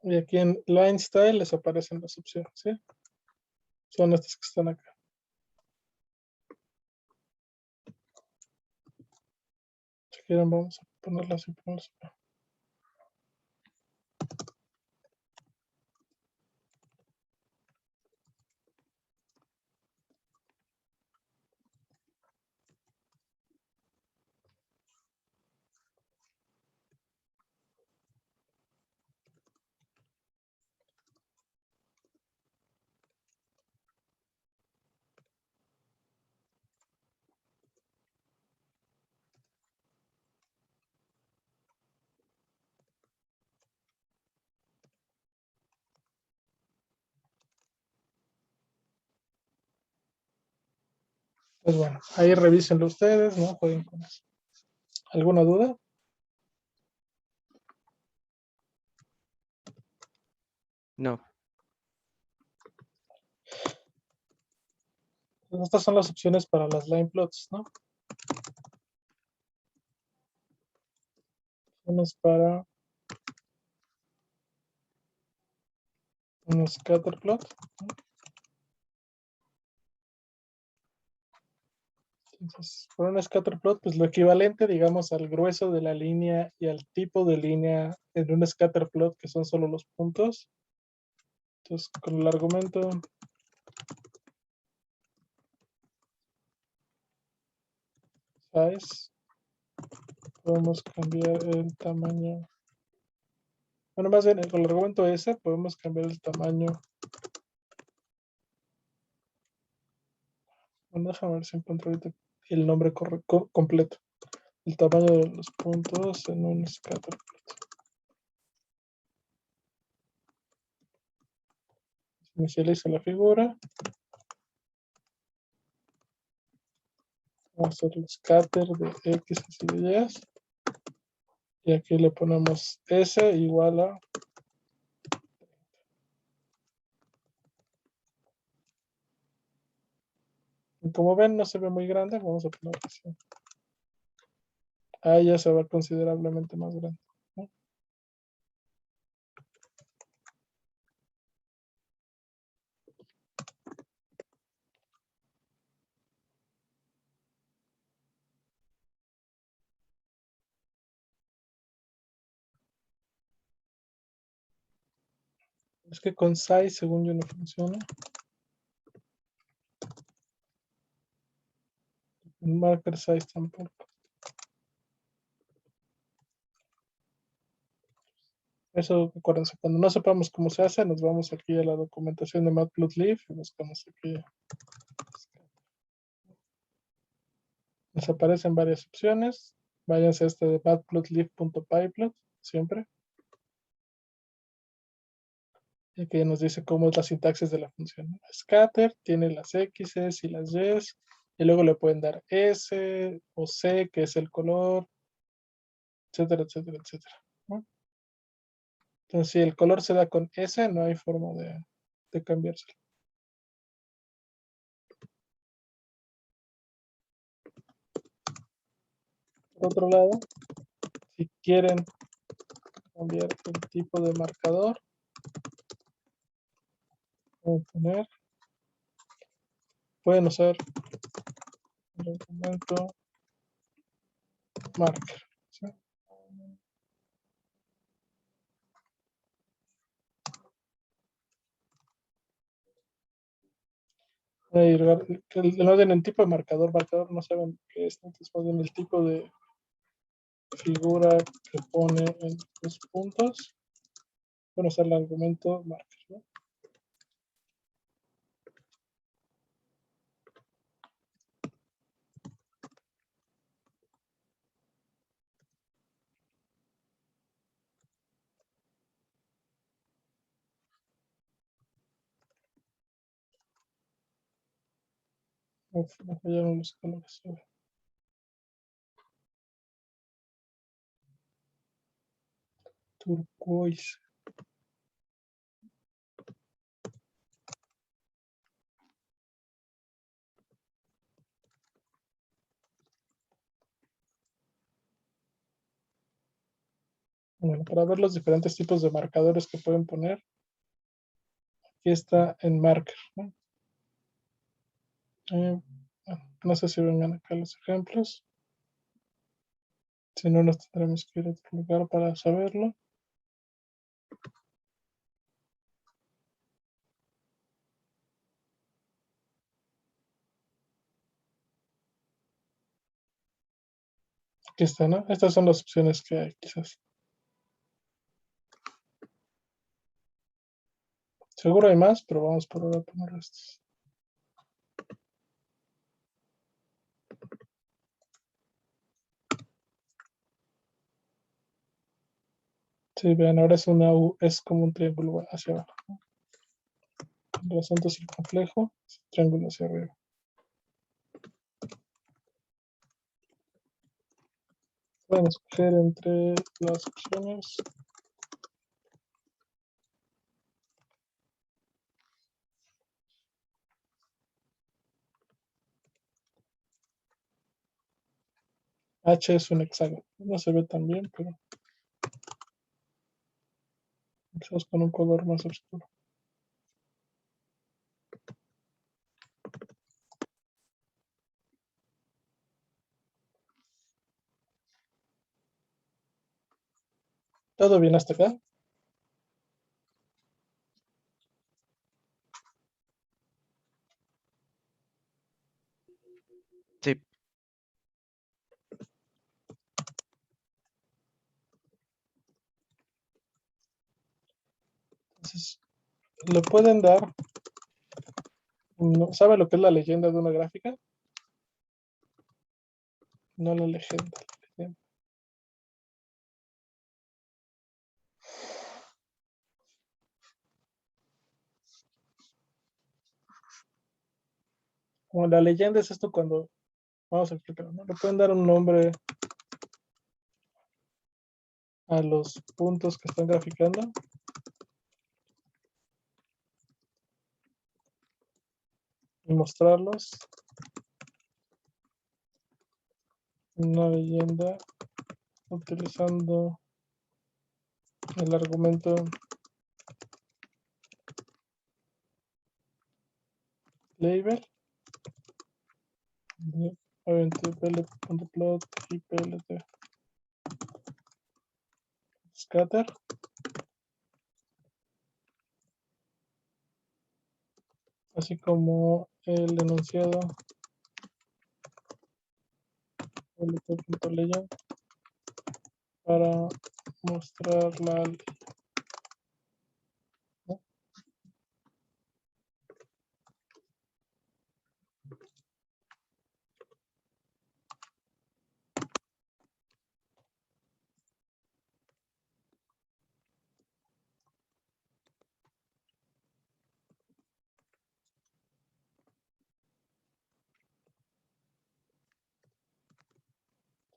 Y aquí en line style les aparecen las opciones, ¿sí? Son estas que están acá. Si quieren vamos a ponerlas y ponerlas acá. Pues bueno, ahí revísenlo ustedes, ¿no? Jueguen con eso. ¿Alguna duda? No. Pues estas son las opciones para las line plots, ¿no? Opciones para un scatter plot. Entonces, para un scatter plot, pues lo equivalente, digamos, al grueso de la línea y al tipo de línea en un scatter plot, que son solo los puntos. Entonces, con el argumento size, podemos cambiar el tamaño. Bueno, más bien, con el argumento S, podemos cambiar el tamaño. Bueno, déjame ver si encuentro ahorita el nombre completo. El tamaño de los puntos en un scatter plot. Inicializa la figura. Vamos a hacer el scatter de X y de Y. Y aquí le ponemos S igual a. Y como ven, no se ve muy grande. Vamos a poner así. Ahí ya se va considerablemente más grande, ¿no? Es que con size, según yo, no funciona. Con marker size tampoco. Eso, acuérdense, cuando no sepamos cómo se hace, nos vamos aquí a la documentación de Matplotlib y buscamos aquí. Nos aparecen varias opciones. Váyanse a este de matplotlib.pyplot, siempre. Y aquí nos dice cómo es la sintaxis de la función. Scatter tiene las X's y las Y's. Y luego le pueden dar S o C, que es el color, etcétera, etcétera, etcétera, ¿no? Entonces, si el color se da con S, no hay forma de cambiárselo. Por otro lado, si quieren cambiar el tipo de marcador, pueden usar el argumento marker. ¿Sí? No den el tipo de marcador, no saben qué es, entonces más bien el tipo de figura que pone en los puntos. Pueden usar el argumento marker, ¿no? Uf, me fallaron los colores. A ver. Turquoise. Bueno, para ver los diferentes tipos de marcadores que pueden poner, aquí está en marker, ¿no? No sé si vengan acá los ejemplos. Si no, nos tendremos que ir a otro lugar para saberlo. Aquí está, ¿no? Estas son las opciones que hay, quizás. Seguro hay más, pero vamos por ahora a poner estos. Sí, vean, ahora es una U, es como un triángulo hacia abajo, ¿no? El acento circunflejo, triángulo hacia arriba. Pueden escoger entre las opciones. H es un hexágono. No se ve tan bien, pero quizás con un color más oscuro. ¿Todo bien hasta acá? Sí, Entonces, le pueden dar. ¿Sabe lo que es la leyenda de una gráfica? No la legenda. La leyenda. Como la leyenda es esto cuando. Vamos a explicarlo, ¿no? Le pueden dar un nombre a los puntos que están graficando. Y mostrarlos. Una leyenda utilizando el argumento label. Obviamente pl.plot y plt scatter. Así como el enunciado plt.legend para mostrar la ley, ¿no?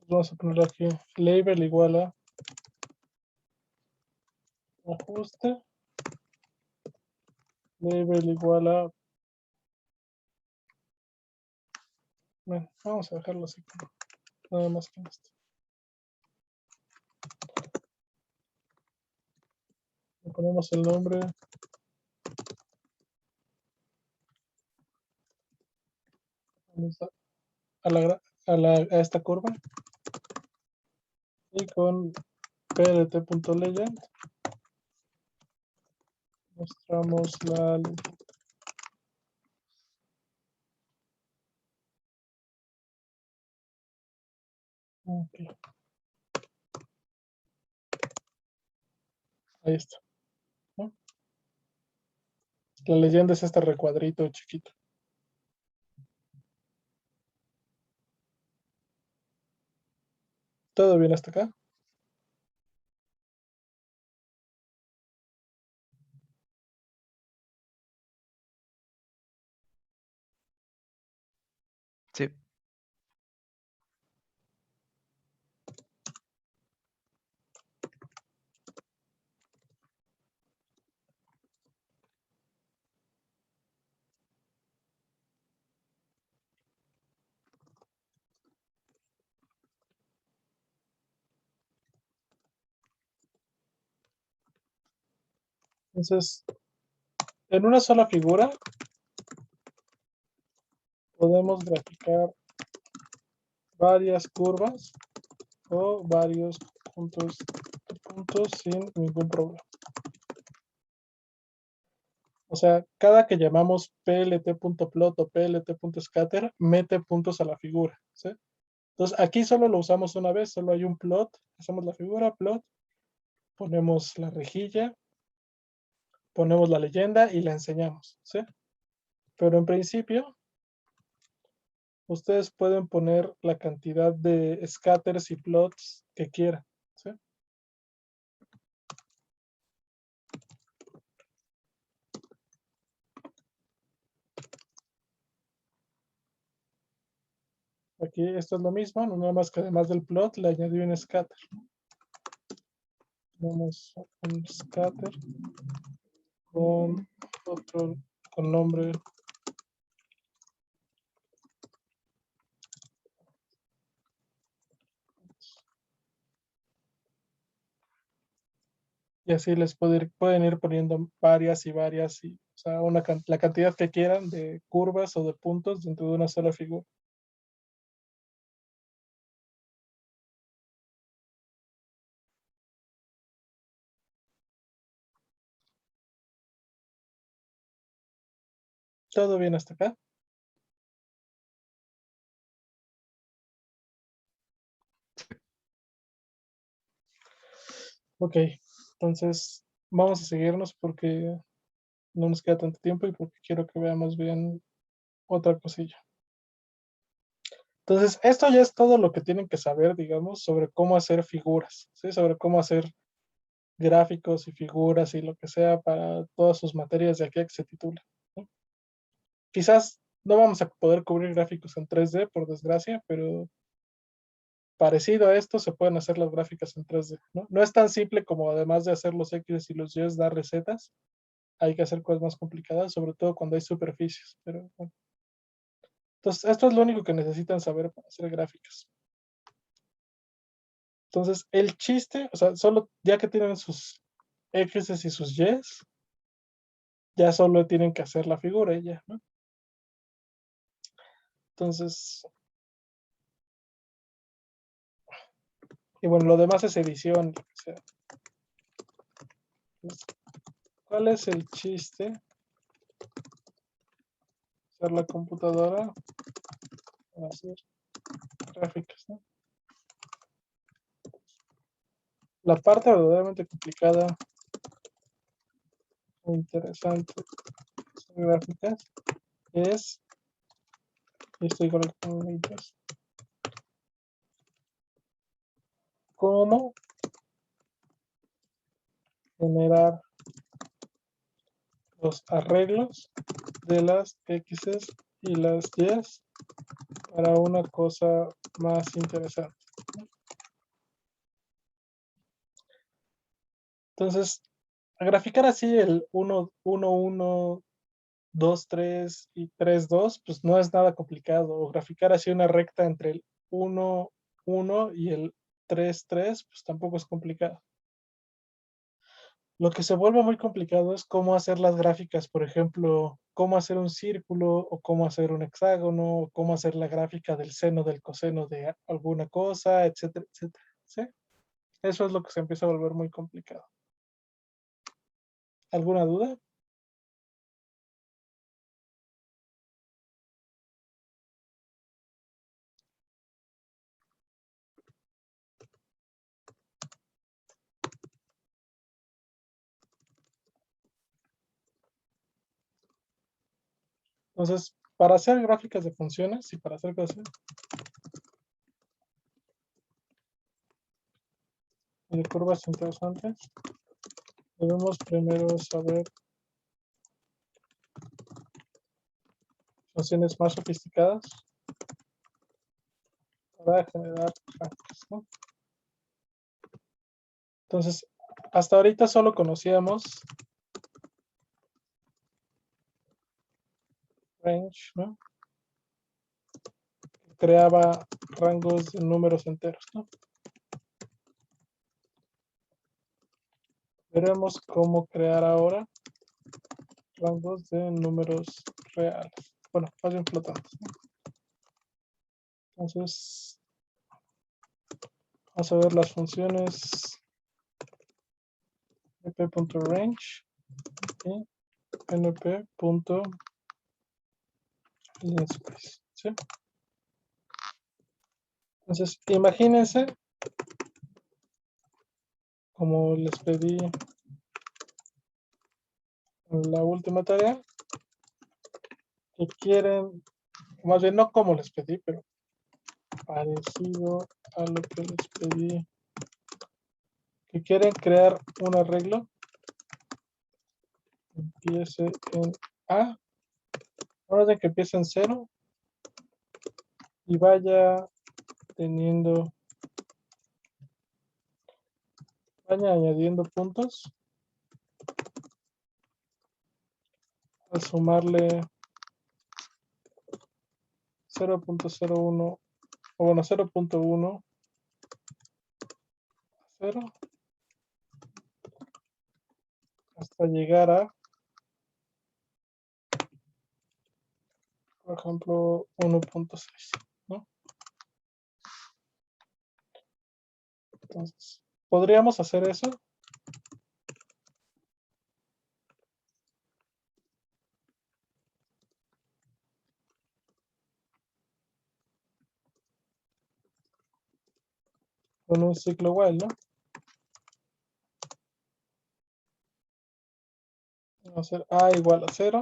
Vamos a poner aquí label igual a ajuste label igual a, bueno, vamos a dejarlo así, nada más que esto. Le ponemos el nombre. A esta curva y con plt.legend mostramos la leyenda. Okay. Ahí está, ¿no? La leyenda es este recuadrito chiquito. ¿Todo bien hasta acá? Sí. Entonces, en una sola figura podemos graficar varias curvas o varios puntos sin ningún problema. O sea, cada que llamamos plt.plot o plt.scatter, mete puntos a la figura, ¿sí? Entonces, aquí solo lo usamos una vez, solo hay un plot, hacemos la figura, plot, ponemos la rejilla, ponemos la leyenda y la enseñamos, ¿sí? Pero en principio, ustedes pueden poner la cantidad de scatters y plots que quieran, ¿sí? Aquí esto es lo mismo, no nada más que además del plot le añadí un scatter. Tenemos un scatter con otro, con nombre. Y así les pueden ir poniendo varias y varias, y, o sea, la cantidad que quieran de curvas o de puntos dentro de una sola figura. ¿Todo bien hasta acá? Ok, entonces vamos a seguirnos porque no nos queda tanto tiempo y porque quiero que veamos bien otra cosilla. Entonces, esto ya es todo lo que tienen que saber, digamos, sobre cómo hacer figuras, ¿sí? Sobre cómo hacer gráficos y figuras y lo que sea para todas sus materias de aquí a que se titule, ¿no? Quizás no vamos a poder cubrir gráficos en 3D, por desgracia, pero parecido a esto se pueden hacer las gráficas en 3D, ¿no? No es tan simple como además de hacer los X y los Y, dar recetas. Hay que hacer cosas más complicadas, sobre todo cuando hay superficies. Pero bueno. Entonces, esto es lo único que necesitan saber para hacer gráficas. Entonces, el chiste, o sea, solo ya que tienen sus X y sus Y, ya solo tienen que hacer la figura y ya, ¿no? Entonces, y bueno, lo demás es edición, lo que sea. Entonces, ¿cuál es el chiste? Usar la computadora para hacer gráficas, ¿no? La parte verdaderamente complicada o interesante de gráficas es, y estoy conectando links, cómo generar los arreglos de las X y las Y para una cosa más interesante. Entonces, graficar así el 1, 1, 1, 2, 3 y 3, 2, pues no es nada complicado. O graficar así una recta entre el 1, 1 y el 3, 3, pues tampoco es complicado. Lo que se vuelve muy complicado es cómo hacer las gráficas, por ejemplo, cómo hacer un círculo o cómo hacer un hexágono, o cómo hacer la gráfica del seno del coseno de alguna cosa, etcétera, etcétera. ¿Sí? Eso es lo que se empieza a volver muy complicado. ¿Alguna duda? Entonces, para hacer gráficas de funciones y para hacer cosas y de curvas interesantes, debemos primero saber funciones más sofisticadas para generar gráficas, ¿no? Entonces, hasta ahorita solo conocíamos range, ¿no? Creaba rangos de números enteros, ¿no? Veremos cómo crear ahora rangos de números reales. Bueno, más bien flotantes, ¿no? Entonces, vamos a ver las funciones np.range y np.linspace, ¿sí? Entonces, imagínense, como les pedí en la última tarea, que quieren, más bien no como les pedí, pero parecido a lo que les pedí, que quieren crear un arreglo, empiece en A, ahora de que empiece en 0 y vaya teniendo, vaya añadiendo puntos al sumarle 0.01 o bueno 0.1 a 0 hasta llegar a, por ejemplo, 1.6, ¿no? Entonces, podríamos hacer eso. Con un ciclo while, ¿no? Vamos a hacer A igual a 0.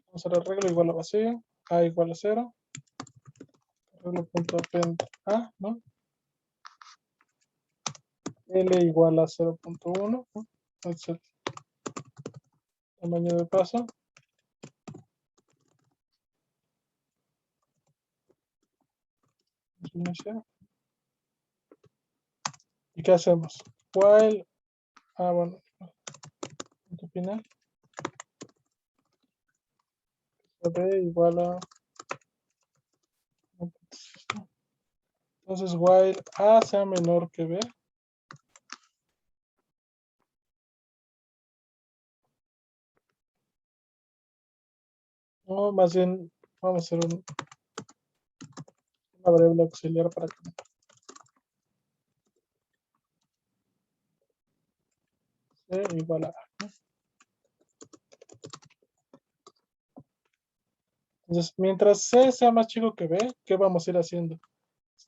Vamos a hacer arreglo igual a vacío. A igual a 0. Arreglo.append A, ¿no? L igual a 0.1, ¿no? Es el tamaño de paso. ¿Y qué hacemos? While, bueno, punto final. B igual a, entonces while A sea menor que B, o más bien vamos a hacer una variable auxiliar para que C igual a A, ¿no? Entonces, mientras C sea más chico que B, ¿qué vamos a ir haciendo?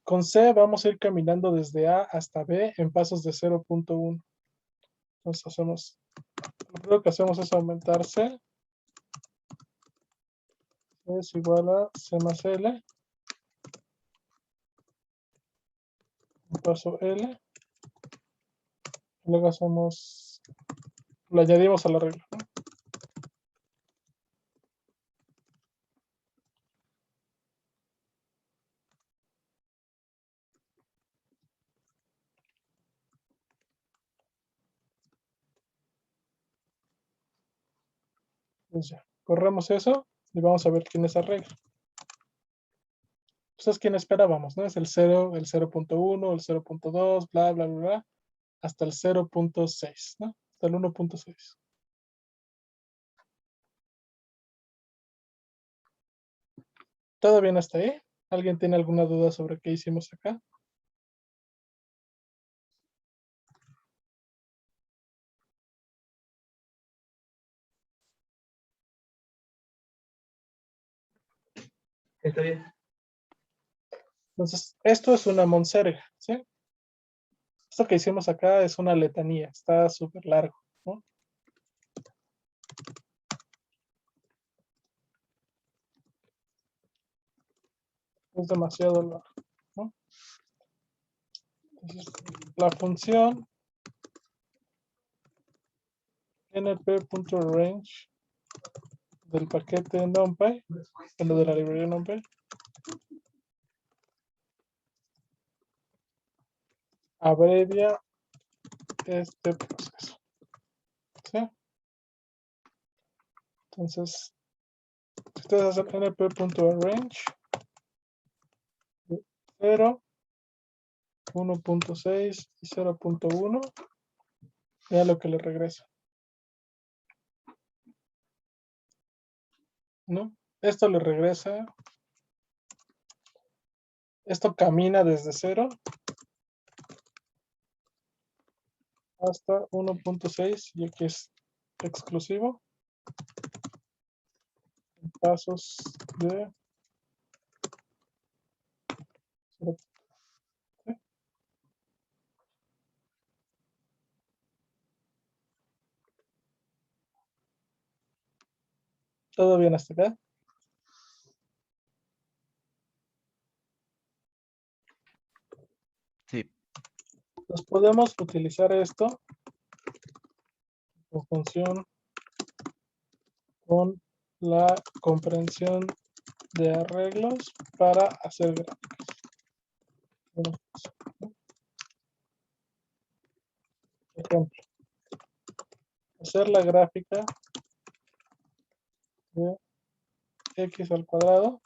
Con C vamos a ir caminando desde A hasta B en pasos de 0.1. Entonces hacemos, lo primero que hacemos es aumentar C. C es igual a C más L. Un paso L. Luego hacemos, lo añadimos a la regla, ¿no? Pues ya, corremos eso y vamos a ver quién es arreglo. Pues es quien esperábamos, ¿no? Es el 0, el 0.1, el 0.2, bla, bla, bla, bla, hasta el 0.6, ¿no? Hasta el 1.6. ¿Todo bien hasta ahí? ¿Alguien tiene alguna duda sobre qué hicimos acá? Está bien. Entonces, esto es una monserga, ¿sí? Esto que hicimos acá es una letanía, está súper largo, ¿no? Es demasiado largo, ¿no? Entonces, la función np.range del paquete NumPy, bueno, de la librería NumPy, abrevia este proceso, ¿sí? Entonces, si ustedes hacen np.range 0, 1.6 y 0.1, vean lo que le regresa, ¿no? Esto le regresa, esto camina desde 0 hasta 1.6 y aquí es exclusivo, pasos de 0. ¿Todo bien hasta acá? Sí, Pues podemos utilizar esto como función con la comprensión de arreglos para hacer gráficas. Bueno, ejemplo, hacer la gráfica de x al cuadrado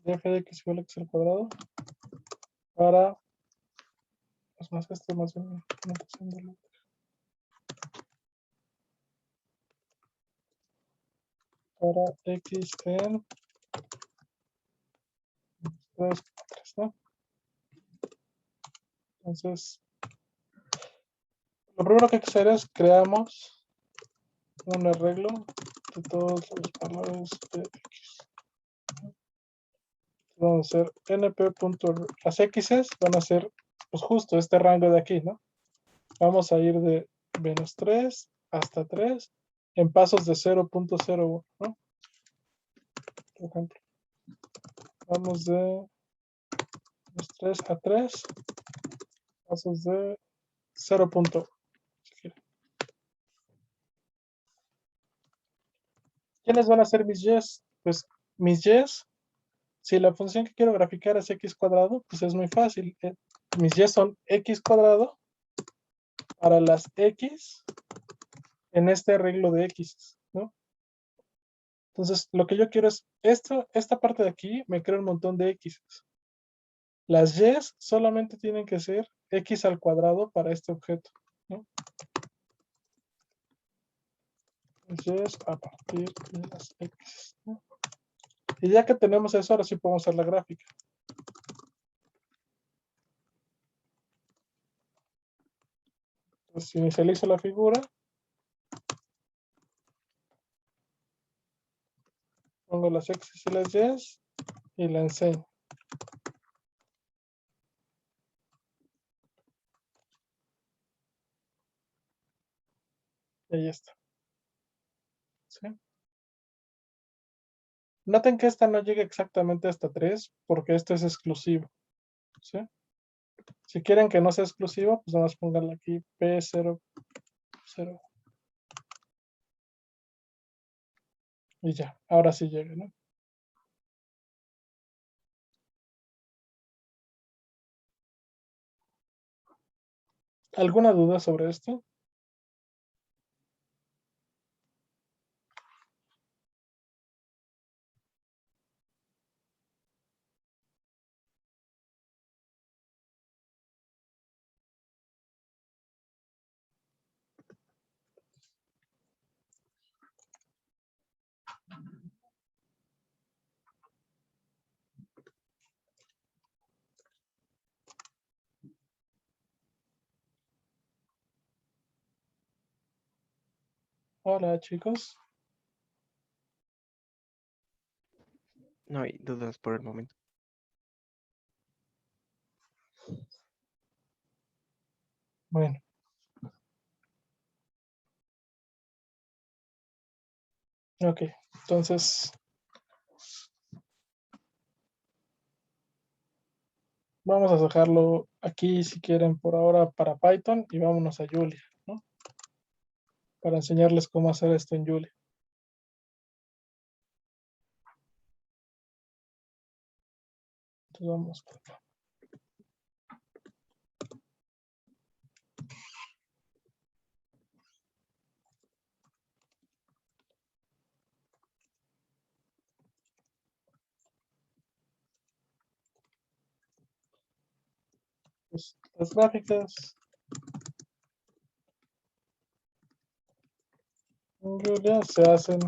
de f de x igual a x al cuadrado para, pues más esto más bien notación de la- para x en 3, 3, ¿no? Entonces, lo primero que hay que hacer es creamos un arreglo de todos los valores de x. Vamos a hacer np. Las x's van a ser pues justo este rango de aquí, ¿no? Vamos a ir de -3 hasta 3 en pasos de 0.01, ¿no? Por ejemplo, vamos de -3 a 3, pasos de 0.1. Si quiere. ¿Quiénes van a ser mis y's? Pues mis y's, si la función que quiero graficar es x cuadrado, pues es muy fácil. Mis y's son x cuadrado para las x en este arreglo de x, ¿no? Entonces, lo que yo quiero es esta parte de aquí me crea un montón de x. Las y's solamente tienen que ser x al cuadrado para este objeto, ¿no? Las y's a partir de las x, ¿no? Y ya que tenemos eso, ahora sí podemos hacer la gráfica. Entonces, inicializo la figura. Pongo las x y las y's y la enseño. Y ahí está. ¿Sí? Noten que esta no llega exactamente hasta 3 porque esto es exclusivo. ¿Sí? Si quieren que no sea exclusivo, pues nada más pónganle aquí P0, 0. Y ya, ahora sí llega, ¿no? ¿Alguna duda sobre esto? Hola, chicos. No hay dudas por el momento. Bueno. Ok, entonces vamos a dejarlo aquí si quieren por ahora para Python y vámonos a Julia, ¿no? Para enseñarles cómo hacer esto en Julia. Entonces vamos por acá. Pues, las gráficas en Julia se hacen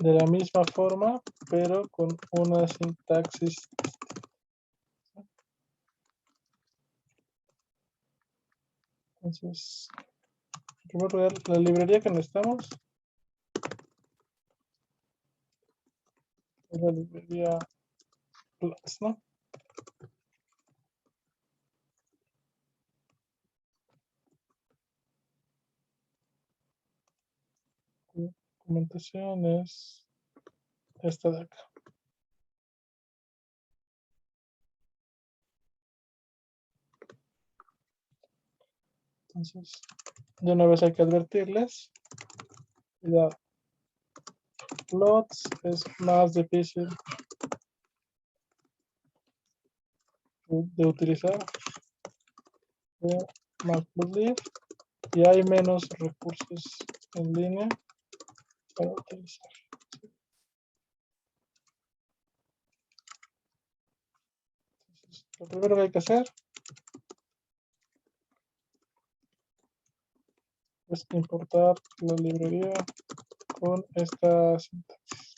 de la misma forma, pero con una sintaxis. Entonces, en primer lugar, la librería que necesitamos es la librería Plots, ¿no? Documentación es esta de acá. Entonces, de una vez hay que advertirles. Cuidado. Plots es más difícil de utilizar que Matplotlib y hay menos recursos en línea para utilizar. Entonces, lo primero que hay que hacer es importar la librería con esta sintaxis.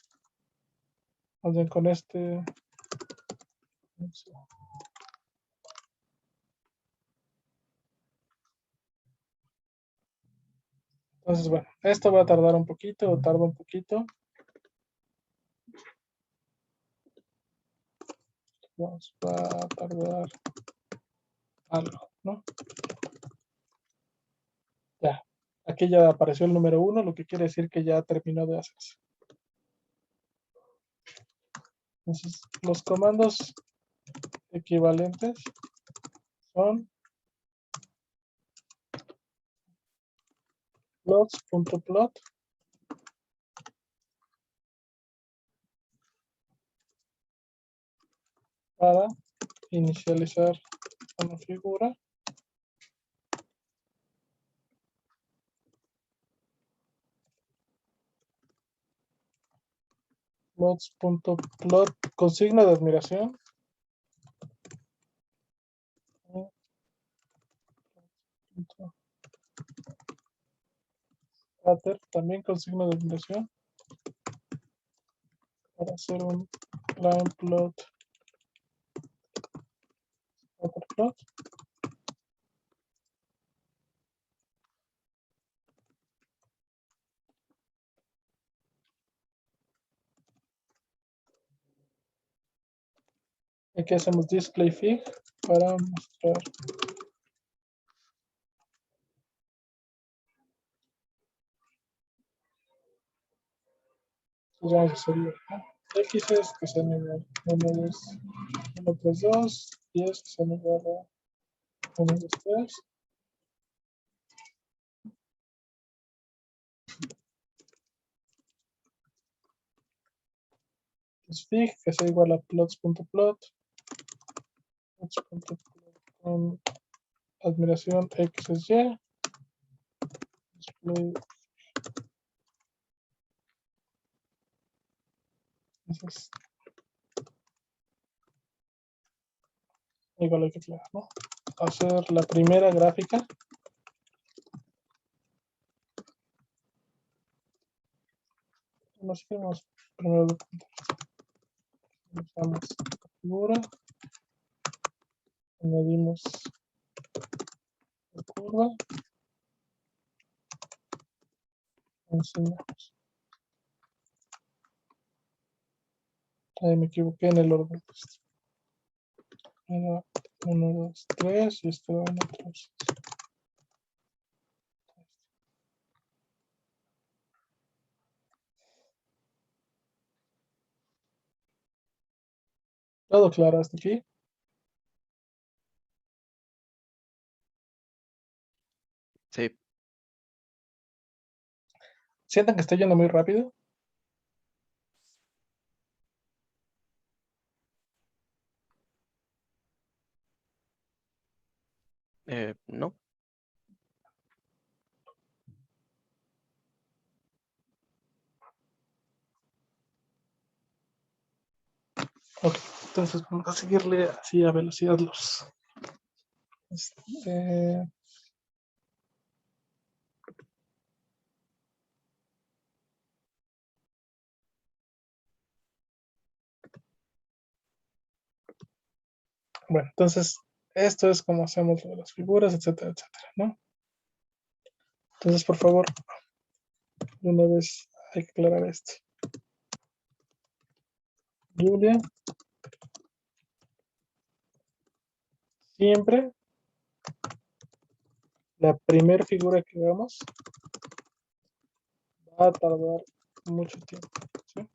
Más bien con este. Entonces, bueno, esto va a tardar un poquito o tarda un poquito. Nos va a tardar algo, ¿no? Ya, aquí ya apareció el número 1, lo que quiere decir que ya terminó de hacerse. Entonces, los comandos equivalentes son plots.plot para inicializar una figura. Plots.plot con signo de admiración. Scatter también con signo de admiración. Para hacer un line plot. Scatter plot. Aquí hacemos display fig para mostrar. Pues vamos a hacerlo. X es que sean igual. 1, 2, 1, 3, 2, 10 que sean igual a 1, 2, 3. Es fig que sea igual a plots.plot. Plots.plot con admiración X es Y. Display. Entonces, igual hay que aclarar, ¿no? Hacer la primera gráfica. Nos seguimos primero usamos la figura, añadimos la curva, enseñamos. Ahí me equivoqué en el orden. Era 1, 2, 3 y esto era 1, 3. Todo claro hasta aquí. Sí, ¿Sienten que estoy yendo muy rápido? no. Ok, entonces vamos a seguirle así a velocidad luz. Bueno, entonces esto es como hacemos lo de las figuras, etcétera, etcétera, ¿no? Entonces, por favor, de una vez hay que aclarar esto. Julia, siempre la primera figura que hagamos va a tardar mucho tiempo, ¿sí?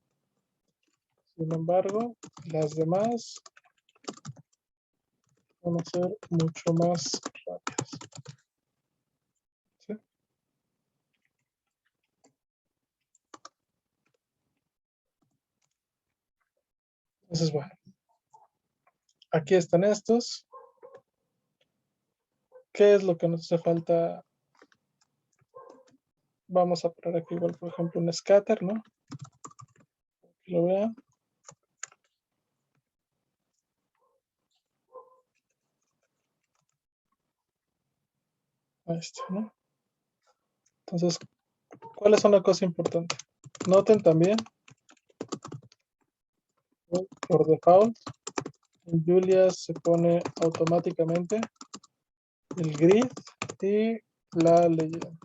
Sin embargo, las demás van a ser mucho más rápidas, ¿sí? Entonces, bueno, aquí están estos. ¿Qué es lo que nos hace falta? Vamos a poner aquí igual, por ejemplo, un scatter, ¿no? Que lo vean. Ahí está, ¿no? Entonces, ¿cuáles son las cosas importantes? Noten también, por default, en Julia se pone automáticamente el grid y la leyenda.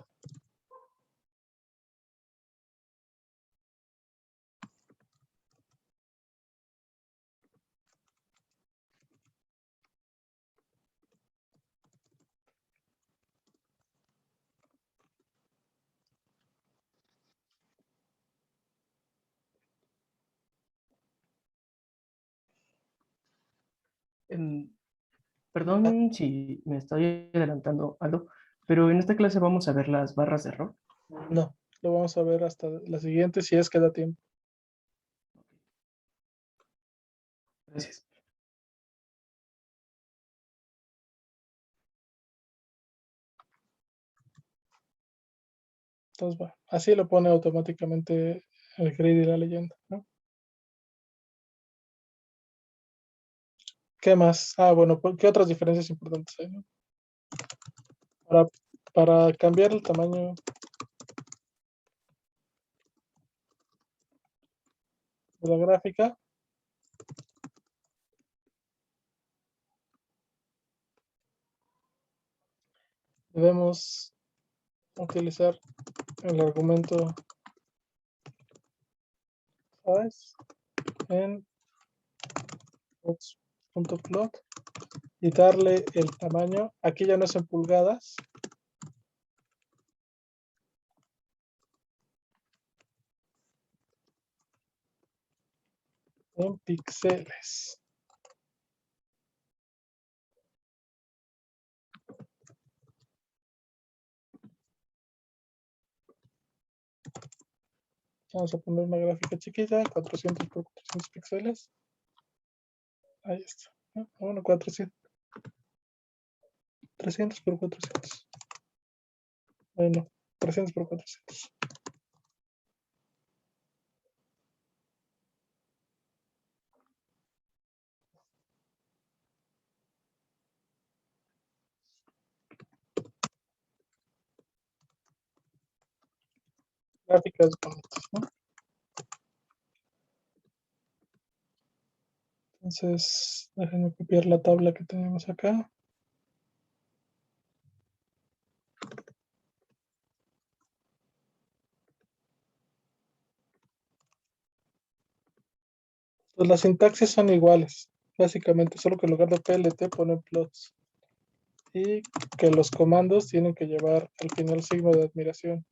Perdón si me estoy adelantando algo, pero en esta clase vamos a ver las barras de error. No, lo vamos a ver hasta la siguiente si es que da tiempo. Gracias. Entonces, bueno, así lo pone automáticamente el grid y la leyenda, ¿no? ¿Qué más? Ah, bueno, ¿qué otras diferencias importantes hay, no? Para cambiar el tamaño de la gráfica, debemos utilizar el argumento size en plot y darle el tamaño. Aquí ya no es en pulgadas, en píxeles. Vamos a poner una gráfica chiquita, 400 por 400 píxeles. Ahí está, ¿no? Bueno, 400. 300 por 400. Bueno, 300 por 400. Gráficas bonitas, ¿no? Entonces, déjenme copiar la tabla que tenemos acá. Pues las sintaxis son iguales, básicamente, solo que en lugar de PLT ponen plots. Y que los comandos tienen que llevar al final signo de admiración.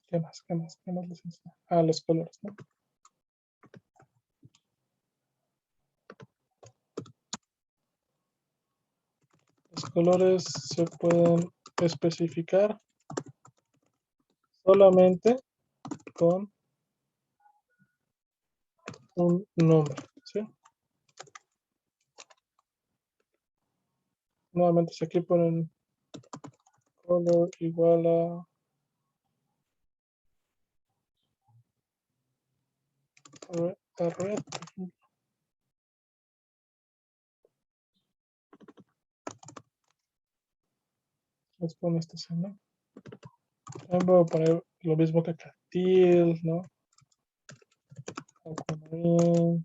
¿Qué más? ¿Qué más? ¿Qué más les enseño? Ah, los colores, ¿no? Los colores se pueden especificar solamente con un nombre, ¿sí? Nuevamente, si aquí ponen color igual a red, por ejemplo. Les pongo esto así, ¿no? También voy a poner lo mismo que acá, teal, ¿no? Aquamarine,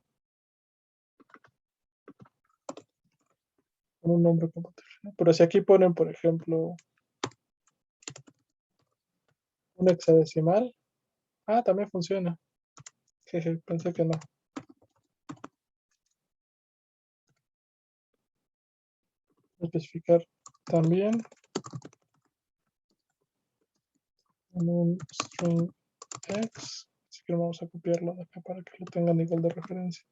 con un nombre como tal, ¿no? Pero si aquí ponen, por ejemplo, un hexadecimal, también funciona. Jeje, pensé que no. Especificar también en un string x, así que vamos a copiarlo de acá para que lo tengan igual de referencia.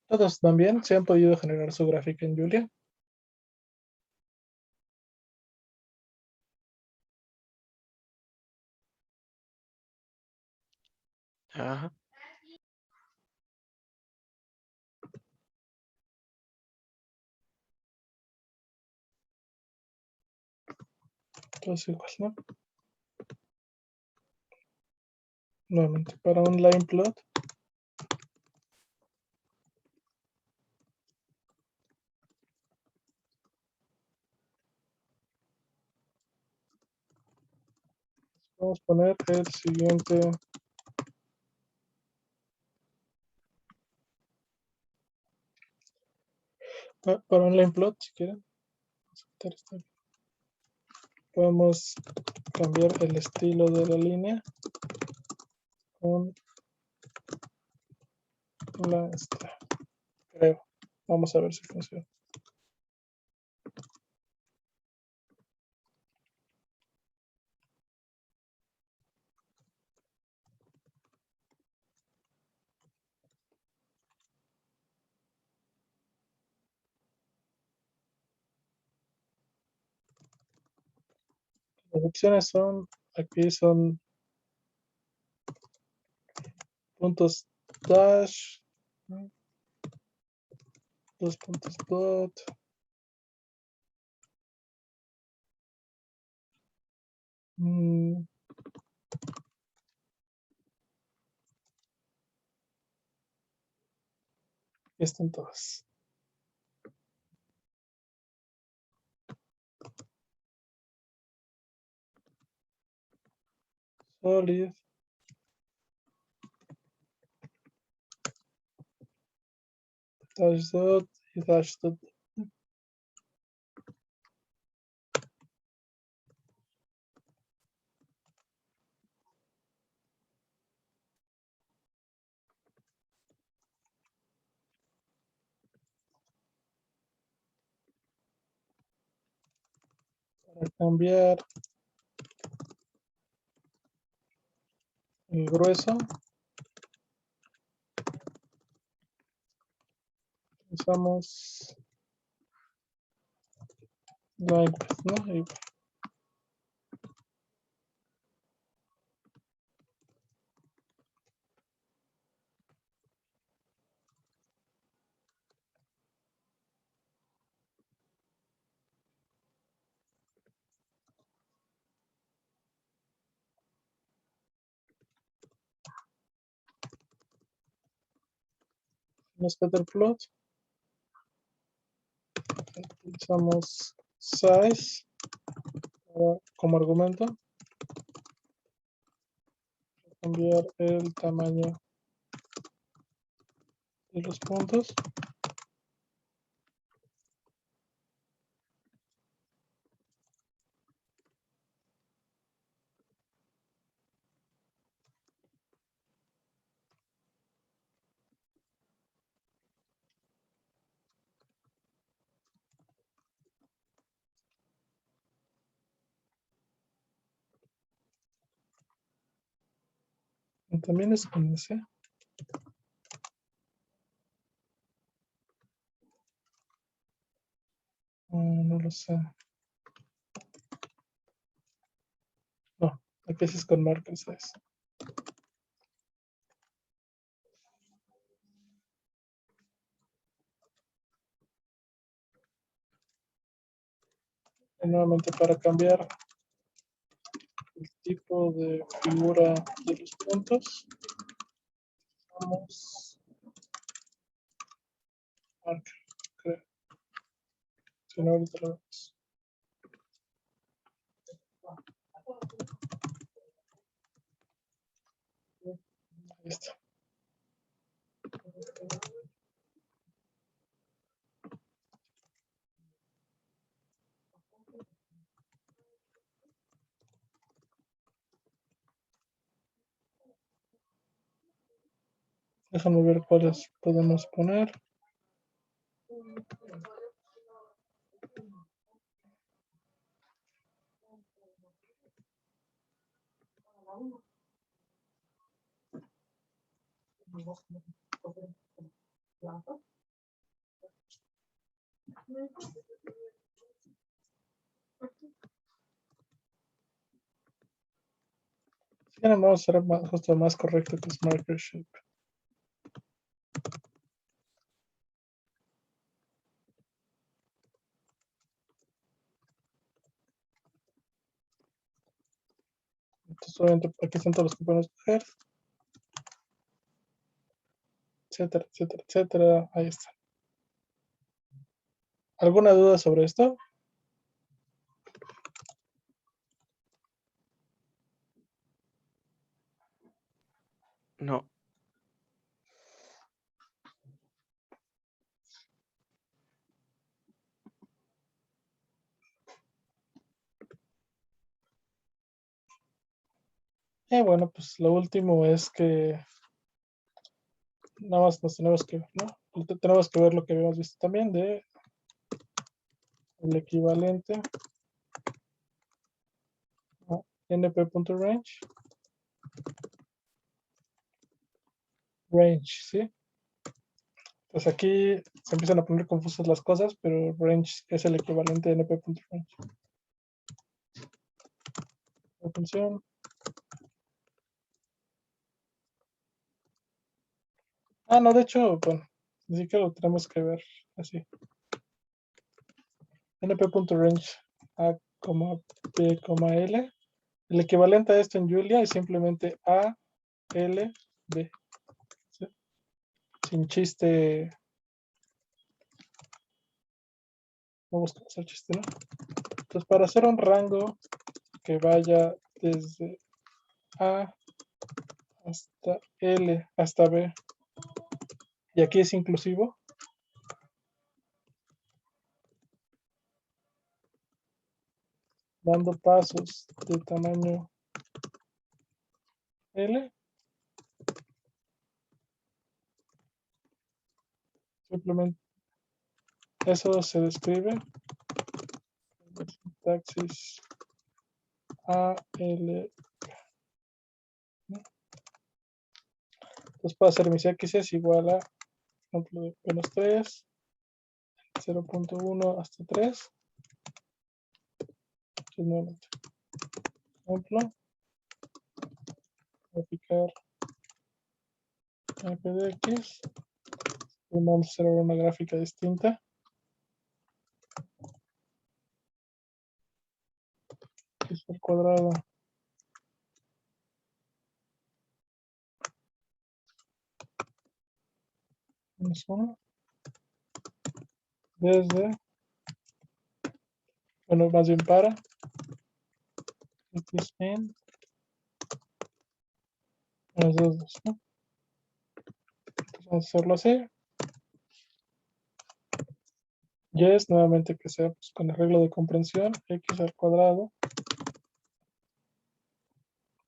Todos también se han podido generar su gráfica en Julia. Ajá. Entonces igual, ¿no? Nuevamente, para un line plot, vamos a poner el siguiente. Para un line plot, si quieren. Podemos cambiar el estilo de la línea con la esta, creo. Vamos a ver si funciona. Las opciones son, aquí son puntos dash, Dos puntos dot. Y están todas. Solid. Dash dot y dash dot. Para cambiar el grueso, usamos line width, ¿no? Y scatter plot, utilizamos size como argumento, cambiar el tamaño de los puntos. Y también es con ese. No lo sé. No, aquí sí es con marker size. Y nuevamente para cambiar el tipo de figura de los puntos, vamos marker, creo. Si no, ahorita lo vemos. Ahí está. Déjame ver cuáles podemos poner. Si quieren, vamos a hacer más, justo más correcto que es marker shape. Entonces, obviamente, aquí están todos los que podemos escoger, etcétera, etcétera, etcétera. Ahí está. ¿Alguna duda sobre esto? No, Bueno, pues lo último es que nada más nos tenemos que ver, ¿no? Tenemos que ver lo que habíamos visto también de el equivalente a np.range. Range, ¿sí? Pues aquí se empiezan a poner confusas las cosas, pero range es el equivalente de np.range. La función. No, de hecho, bueno, sí que lo tenemos que ver así. np.range a, p, l. El equivalente a esto en Julia es simplemente a, l, b. ¿Sí? Sin chiste. No buscamos el chiste, ¿no? Entonces, para hacer un rango que vaya desde A hasta L hasta B, y aquí es inclusivo, dando pasos de tamaño L, simplemente eso se describe en la sintaxis A, L, ¿no? Entonces puedo hacer mis X es igual a, por ejemplo, de menos 3, 0.1 hasta 3. Entonces, nuevamente, ejemplo, graficar f de X. Vamos a hacer ahora una gráfica distinta. X al cuadrado menos 1 desde, bueno, más bien para X en menos 2, 2, ¿no? Entonces vamos a hacerlo así. Yes, nuevamente que sea pues, con arreglo de comprensión, X al cuadrado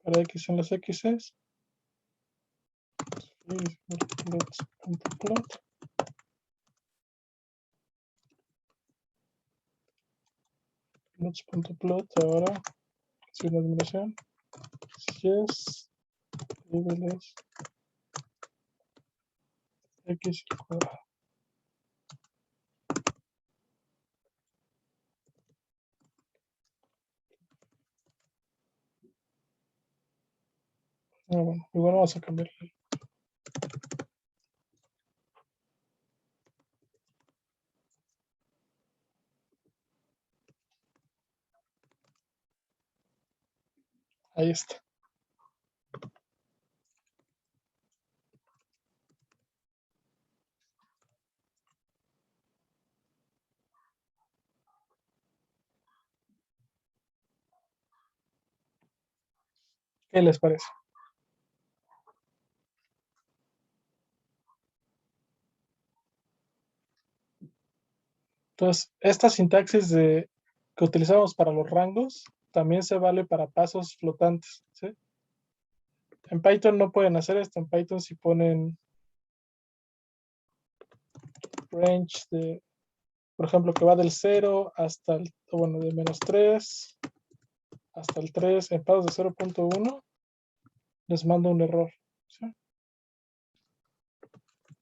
para X en las X's. Plot. Plots.plot ahora es una disminución. Yes, niveles X al cuadrado. Bueno, igual vamos a cambiar. Ahí está. ¿Qué les parece? Entonces, esta sintaxis que utilizamos para los rangos también se vale para pasos flotantes, ¿sí? En Python no pueden hacer esto. En Python si ponen range de, por ejemplo, que va del 0 hasta el, bueno, de menos 3 hasta el 3 en pasos de 0.1, les manda un error, ¿sí?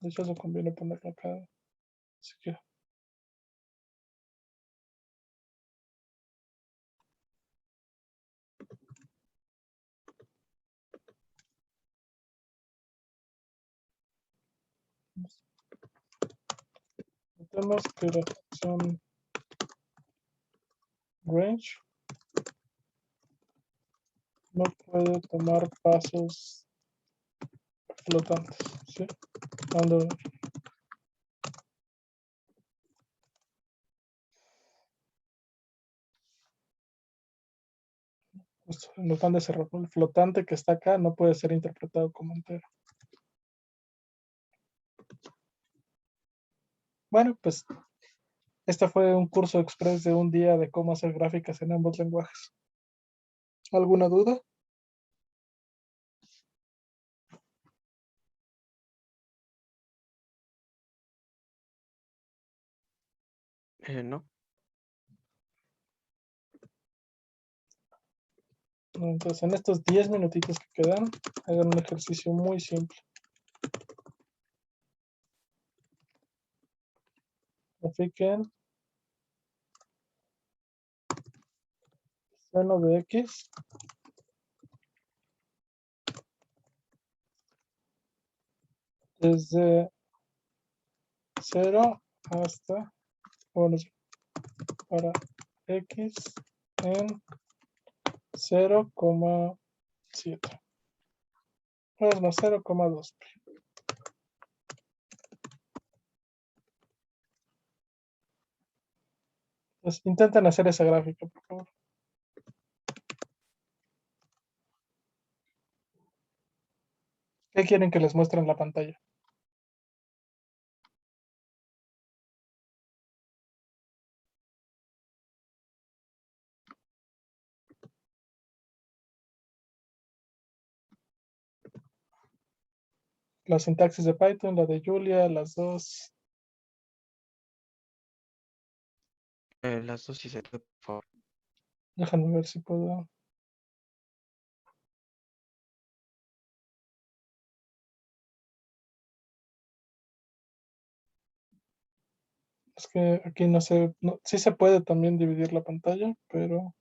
De hecho, eso conviene ponerlo acá. Así que notemos que la función range no puede tomar pasos flotantes, ¿sí? Cuando justo nos manda ese error, el flotante que está acá no puede ser interpretado como entero. Bueno, pues este fue un curso express de un día de cómo hacer gráficas en ambos lenguajes. ¿Alguna duda? No. Entonces, en estos 10 minutitos que quedan, hagan un ejercicio muy simple. Grafiquen seno de X desde 0 hasta, bueno, para x en 0,7. Es más 0,2. Pues intenten hacer esa gráfica, por favor. ¿Qué quieren que les muestre en la pantalla? La sintaxis de Python, la de Julia, las dos. Las dos sí se puede, por favor. Déjame ver si puedo. Es que aquí no sé, sí se puede también dividir la pantalla, pero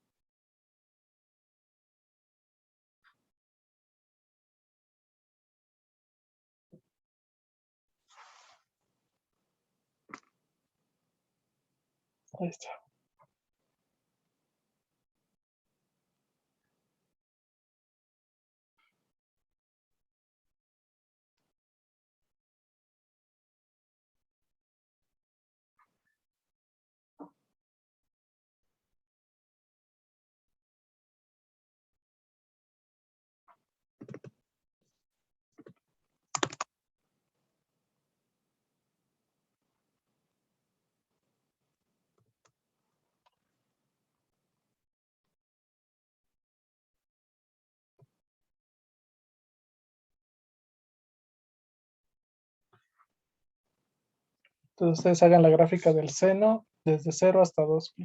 ahí está. Entonces ustedes hagan la gráfica del seno desde 0 hasta 2.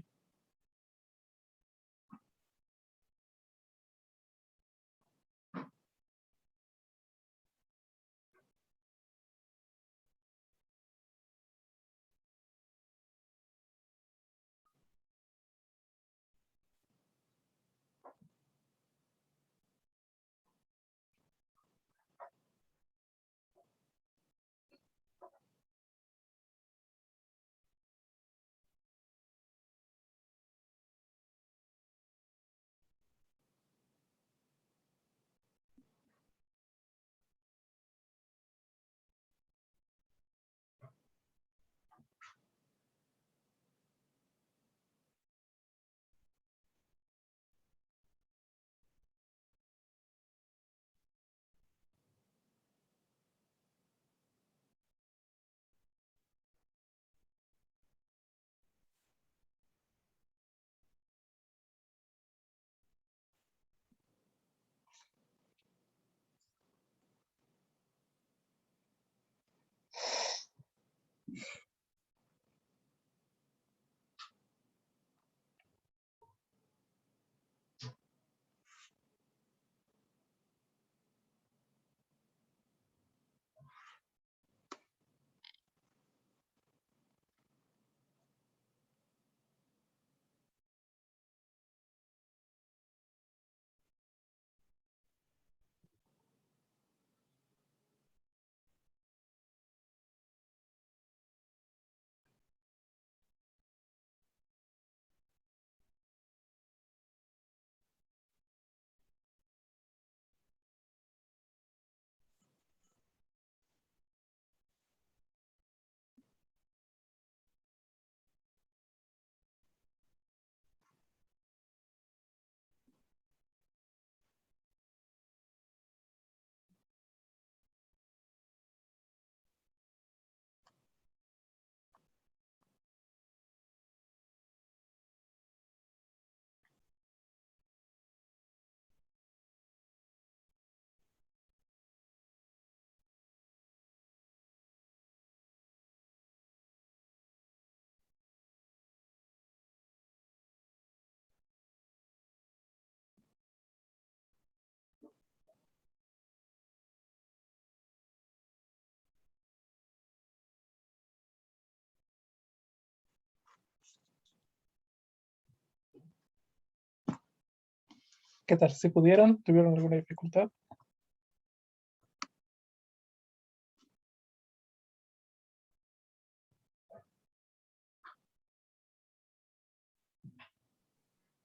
¿Qué tal? ¿Si pudieron? ¿Tuvieron alguna dificultad?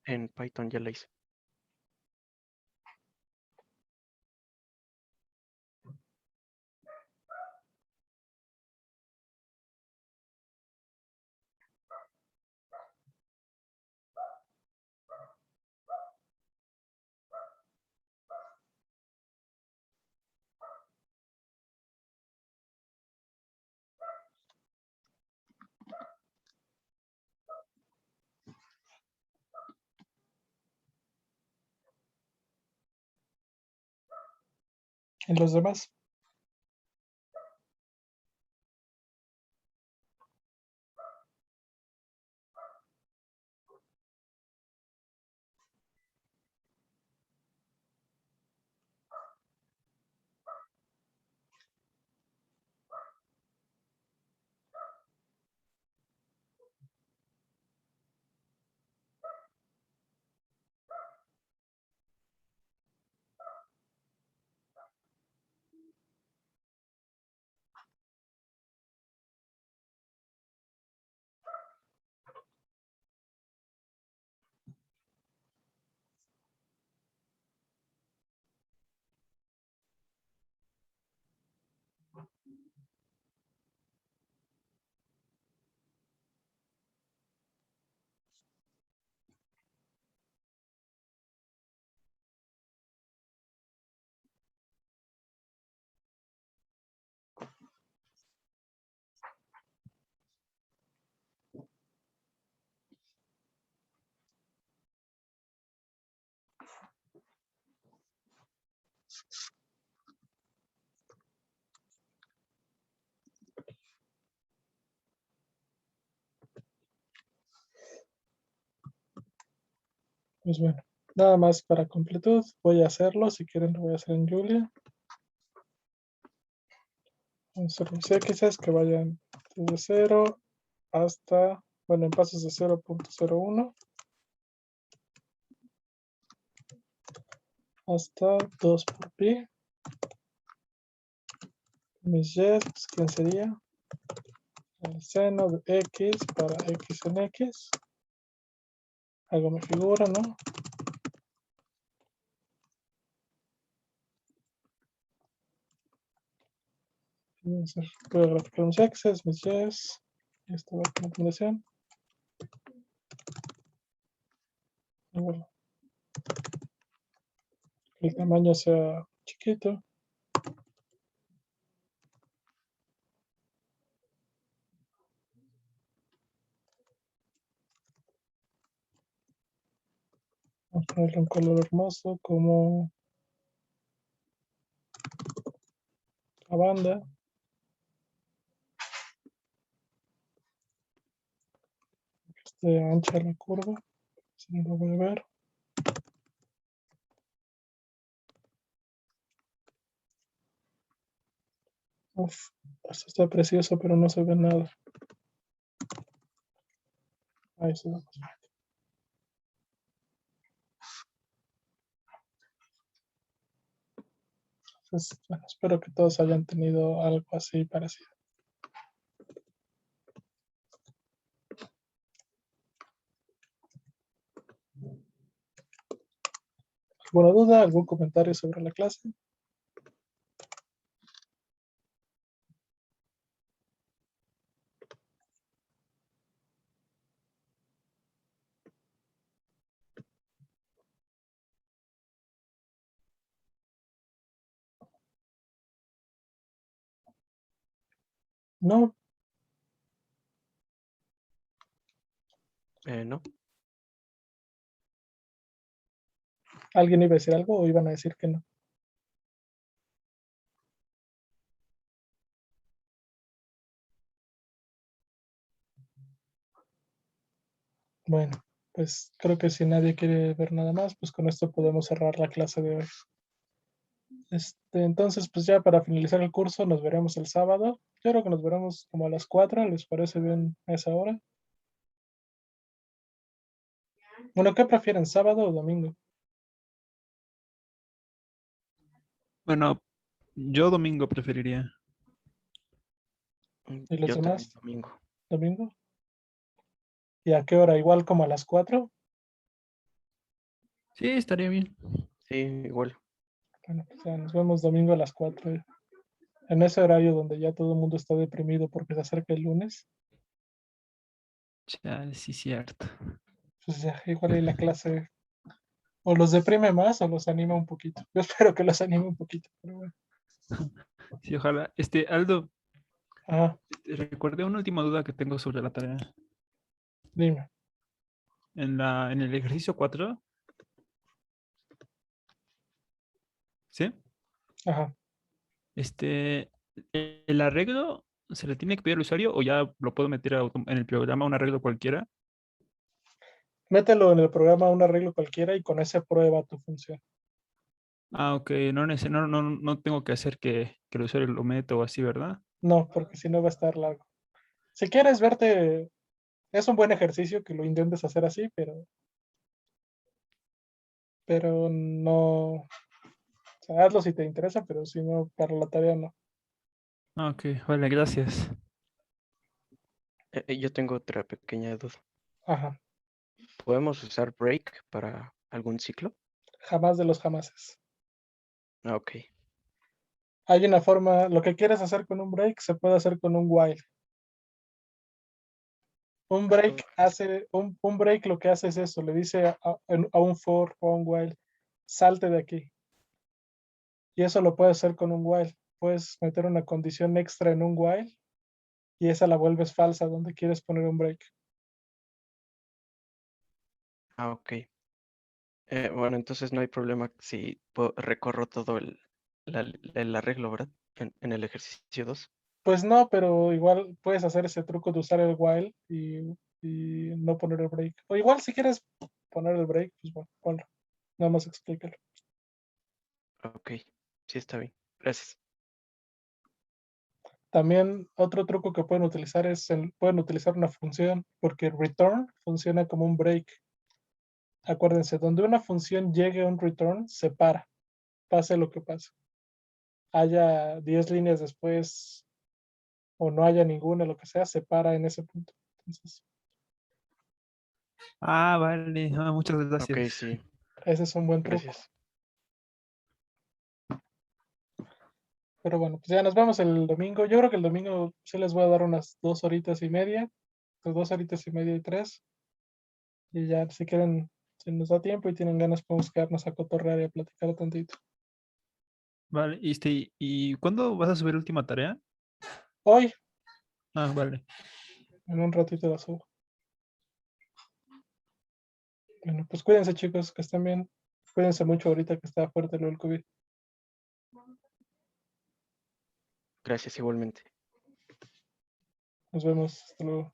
En Python ya la hice. ¿Y los demás? Pues bueno, nada más para completud. Voy a hacerlo. Si quieren, lo voy a hacer en Julia. Vamos a hacer los X's que vayan desde 0 hasta, bueno, en pasos de 0.01 hasta 2 por pi. Mis y, pues, ¿quién sería? El seno de x para x en x. Hago mi figura, ¿no? Voy a graficar mis x's, mis y's. Y esta va con la combinación. Y bueno, que el tamaño sea chiquito. Vamos a ponerle un color hermoso como la banda. Que esté ancha la curva. Si no lo voy a ver. Uf, esto está precioso, pero no se ve nada. Ahí se ve. Entonces, bueno, espero que todos hayan tenido algo así parecido. ¿Alguna duda? ¿Algún comentario sobre la clase? No, No. ¿alguien iba a decir algo o iban a decir que no? Bueno, pues creo que si nadie quiere ver nada más, pues con esto podemos cerrar la clase de hoy. Entonces, pues ya para finalizar el curso, nos veremos el sábado. Yo creo que nos veremos como a las 4, ¿les parece bien a esa hora? Bueno, ¿qué prefieren, sábado o domingo? Bueno, yo domingo preferiría. ¿Y los Yo también demás? domingo. ¿Domingo? ¿Y a qué hora? ¿Igual como a las 4? Sí, estaría bien. Sí, igual. Bueno, pues ya nos vemos domingo a las 4. En ese horario donde ya todo el mundo está deprimido porque se acerca el lunes. Chale, sí, cierto. Pues ya, igual ahí la clase o los deprime más o los anima un poquito. Yo espero que los anime un poquito, pero bueno. Sí, ojalá. Aldo, Ajá, recordé una última duda que tengo sobre la tarea. dime. En el ejercicio 4, ¿sí? Ajá. Este, ¿el arreglo se le tiene que pedir al usuario o ya lo puedo meter en el programa un arreglo cualquiera? Mételo en el programa un arreglo cualquiera y con ese prueba tu función. Ah, ok, no tengo que hacer que el usuario lo meta o así, ¿verdad? No, porque si no va a estar largo. Si quieres verte, es un buen ejercicio que lo intentes hacer así, pero no, o sea, hazlo si te interesa, pero si no, para la tarea no. Ah, ok, vale, gracias. Yo tengo otra pequeña duda. Ajá, ¿Podemos usar break para algún ciclo? jamás de los jamases. Ah, ok. Hay una forma, lo que quieres hacer con un break se puede hacer con un while. Un break un break lo que hace es eso, le dice a un for o a un while, salte de aquí. Y eso lo puedes hacer con un while. Puedes meter una condición extra en un while y esa la vuelves falsa donde quieres poner un break. Ah, ok. Bueno, entonces no hay problema si recorro todo el arreglo, ¿verdad? En el ejercicio 2. Pues no, pero igual puedes hacer ese truco de usar el while y no poner el break. O igual si quieres poner el break, pues bueno, ponlo. Nada más explícalo. Ok, sí está bien. Gracias. También otro truco que pueden utilizar pueden utilizar una función porque return funciona como un break. Acuérdense, donde una función llegue a un return, se para, pase lo que pase. Haya 10 líneas después o no haya ninguna, lo que sea, se para en ese punto. Entonces, Ah, vale, muchas Ok, gracias. sí, ese es un buen truco. gracias. Pero bueno, pues ya nos vemos el domingo. Yo creo que el domingo sí les voy a dar unas 2 horitas y media, pues 2 horitas y media y 3. Y ya, si quieren, si nos da tiempo y tienen ganas, podemos quedarnos a cotorrear y a platicar tantito. Vale, ¿y cuándo vas a subir la última tarea? Hoy, Ah, vale. en un ratito la subo. Bueno, pues cuídense, chicos, que estén bien. Cuídense mucho ahorita que está fuerte lo del COVID. Gracias igualmente. Nos vemos. Hasta luego.